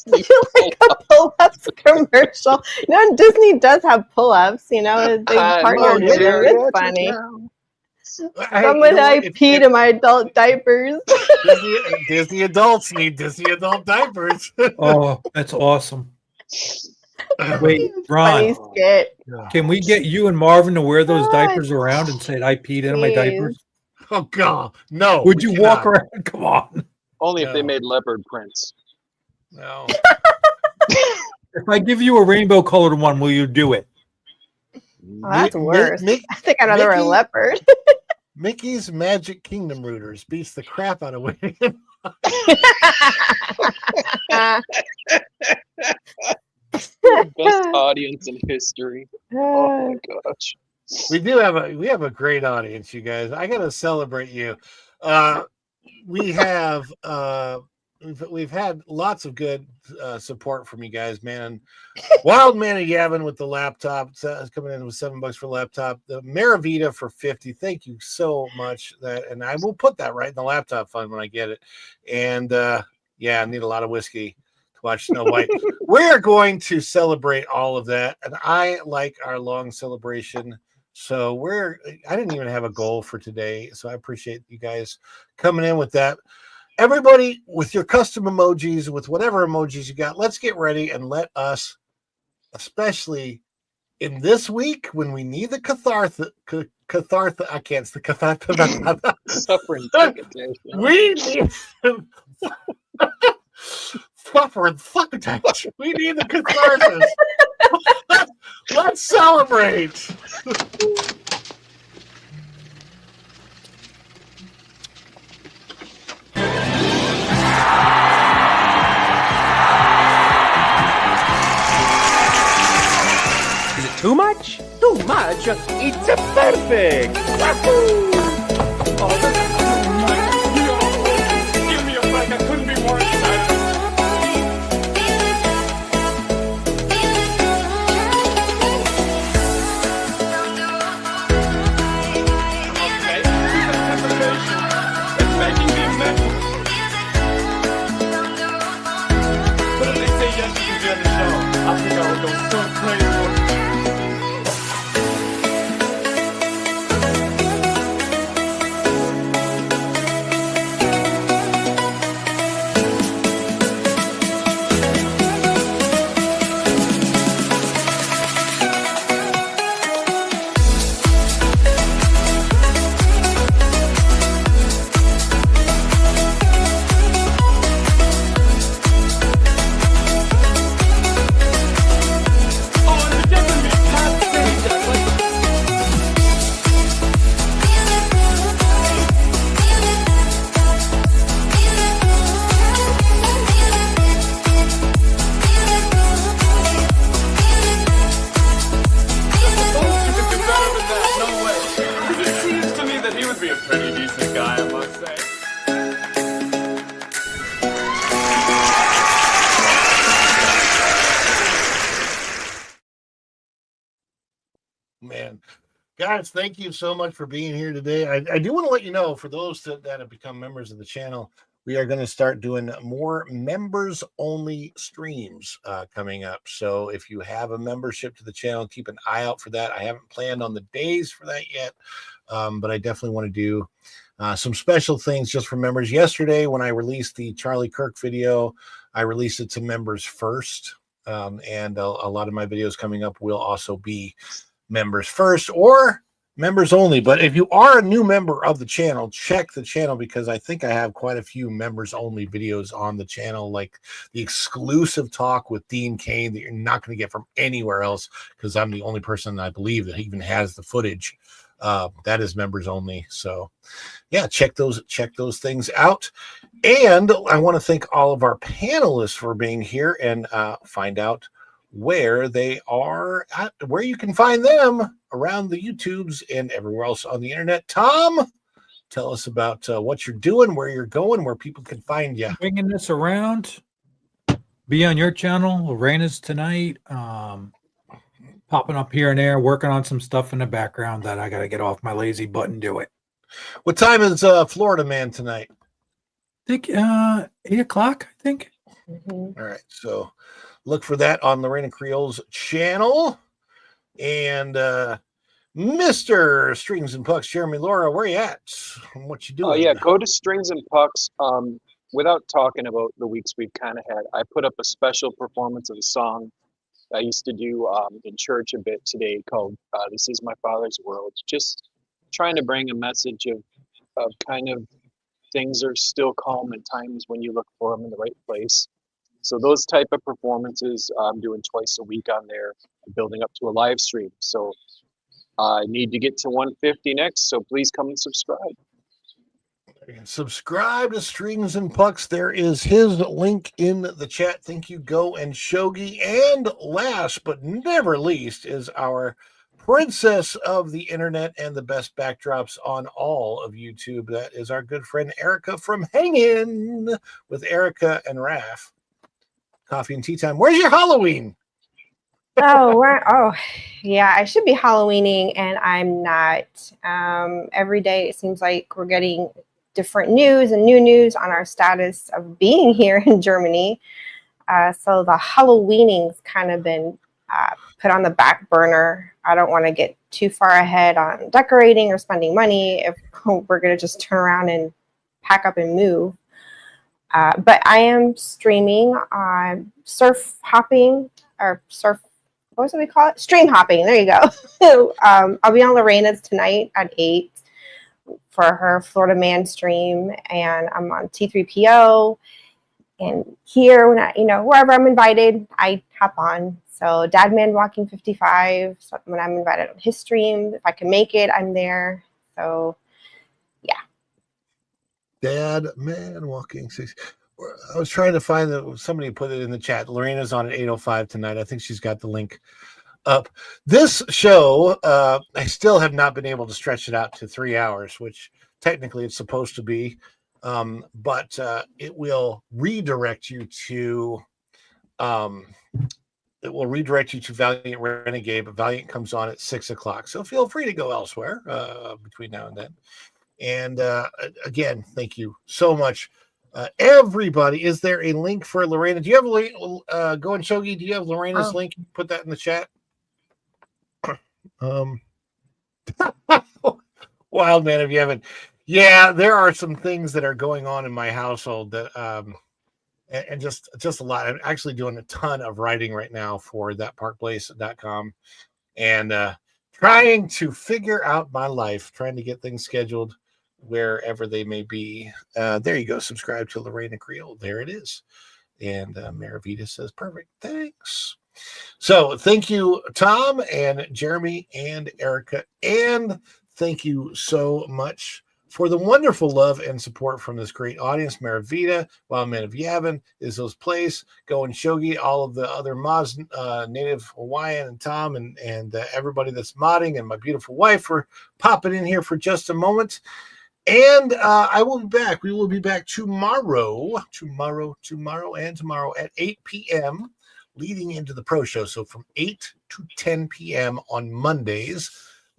Like a pull-ups commercial. No, Disney does have pull-ups. You know, they partnered with them. It's funny. Someone I peed in my adult diapers. Disney adults need Disney adult diapers. Oh, that's awesome. Wait, Ron, can we get you and Marvin to wear those diapers around and say, I peed in my diapers? Oh, God. No. Would you walk around? Come on. Only if they made leopard prints. No. If I give you a rainbow colored one, will you do it? Oh, that's worse. I think I'd rather wear a leopard. Mickey's Magic Kingdom Rooters beats the crap out of winning. Best audience in history. Oh my gosh. We have a great audience, you guys. I gotta celebrate you. We've had lots of good support from you guys, man. Wild Man of Yavin with the laptop coming in with $7 for laptop. The Maravita for 50. Thank you so much. And I will put that right in the laptop fund when I get it. And I need a lot of whiskey to watch Snow White. We're going to celebrate all of that, and I like our long celebration. So I didn't even have a goal for today, so I appreciate you guys coming in with that. Everybody, with your custom emojis, with whatever emojis you got, let's get ready and let us, especially in this week when we need the suffering. We need suffering succotash. We need the catharsis. Let's celebrate. Is it too much? Too much? It's perfect! Wahoo! Oh, give me a break. I couldn't be more excited. I think I would go so crazy. Guys, thank you so much for being here today. I do want to let you know, for those that have become members of the channel, we are going to start doing more members only streams coming up. So if you have a membership to the channel, keep an eye out for that. I haven't planned on the days for that yet, but I definitely want to do some special things just for members. Yesterday, when I released the Charlie Kirk video, I released it to members first. And a lot of my videos coming up will also be members first or members only. But if you are a new member of the channel, check the channel, because I think I have quite a few members only videos on the channel, like the exclusive talk with Dean Cain that you're not going to get from anywhere else, because I'm the only person, I believe, that even has the footage. That is members only. So yeah, check those things out. And I want to thank all of our panelists for being here, and find out where they are at, where you can find them around the YouTubes and everywhere else on the internet. Tom, tell us about what you're doing, where you're going, where people can find you. Bringing this around, be on your channel, Lorena's tonight. Popping up here and there, working on some stuff in the background that I got to get off my lazy butt and do it. What time is Florida Man tonight? I think 8 o'clock, I think. All right, so look for that on Lorena Creole's channel. And Mr. Strings and Pucks, Jeremy Laura, where you at? What you doing? Oh yeah, go to Strings and Pucks. Without talking about the weeks we've kind of had, I put up a special performance of a song I used to do in church a bit today called This Is My Father's World. Just trying to bring a message of kind of things are still calm in times when you look for them in the right place. So those type of performances I'm doing twice a week on there, building up to a live stream. So I need to get to 150 next, so please come and subscribe. Subscribe to Strings and Pucks. There is his link in the chat. Thank you, Go and Shogi. And last but never least is our princess of the internet and the best backdrops on all of YouTube. That is our good friend Erica from Hangin' with Erica and Raph. Coffee and tea time. Where's your Halloween? Oh, yeah, I should be Halloweening and I'm not. Every day it seems like we're getting different news and new news on our status of being here in Germany. So the Halloweening's kind of been put on the back burner. I don't want to get too far ahead on decorating or spending money if we're going to just turn around and pack up and move. But I am streaming surf hopping or surf, what do they call it? Stream hopping. There you go. I'll be on Lorena's tonight at 8 for her Florida Man stream, and I'm on T3PO. And here, when wherever I'm invited, I hop on. So Dad Man Walking 55, so when I'm invited on his stream, if I can make it, I'm there. So yeah. Dad Man Walking 60. I was trying to find somebody put it in the chat. Lorena's on at 8:05 tonight. I think she's got the link up. This show, I still have not been able to stretch it out to 3 hours, which technically it's supposed to be. But it will redirect you to Valiant Renegade, but Valiant comes on at 6 o'clock. So feel free to go elsewhere between now and then. And again, thank you so much. Everybody, is there a link for Lorena? Do you have a link? Go and Shogi, do you have Lorena's link? Put that in the chat. Wild man, if you haven't. Yeah, there are some things that are going on in my household that and just a lot. I'm actually doing a ton of writing right now for thatparkplace.com and trying to figure out my life, trying to get things scheduled wherever they may be. There you go. Subscribe to Lorena Creole. There it is. And Maravita says, perfect. Thanks. So thank you, Tom and Jeremy and Erica. And thank you so much for the wonderful love and support from this great audience. Maravita, Wild Man of Yavin, Izzo's Place, Go and Shogi, all of the other mods, Native Hawaiian and Tom and everybody that's modding, and my beautiful wife for popping in here for just a moment. And I will be back. We will be back tomorrow at 8 p.m. leading into the pro show. So from 8 to 10 p.m. on Mondays,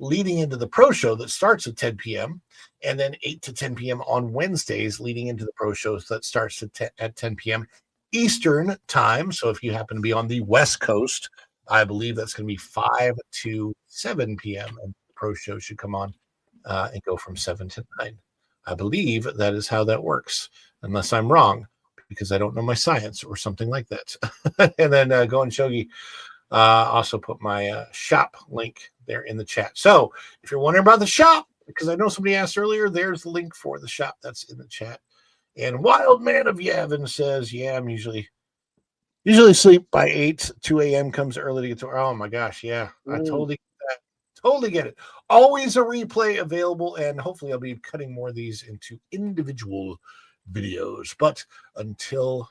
leading into the pro show that starts at 10 p.m. and then 8 to 10 p.m. on Wednesdays leading into the pro shows that starts at 10 p.m. Eastern time. So if you happen to be on the West Coast, I believe that's going to be 5 to 7 p.m. and the pro show should come on and go from 7 to 9. I believe that is how that works, unless I'm wrong, because I don't know my science or something like that. And then Go and Shogi also put my shop link there in the chat. So if you're wondering about the shop, because I know somebody asked earlier, there's the link for the shop that's in the chat. And Wild Man of Yavin says, yeah, I'm usually sleep by 8. 2 a.m. comes early to get to. Oh my gosh, yeah, I totally get that. Totally get it. Always a replay available, and hopefully I'll be cutting more of these into individual videos. But until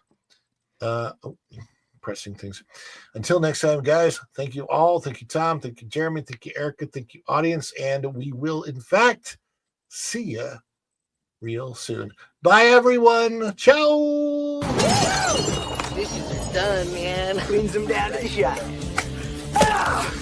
pressing things. Until next time, guys, thank you all. Thank you, Tom. Thank you, Jeremy. Thank you, Erica. Thank you, audience. And we will, in fact, see you real soon. Bye, everyone. Ciao. Dishes are done, man. Cleans them down to the shop. Ah!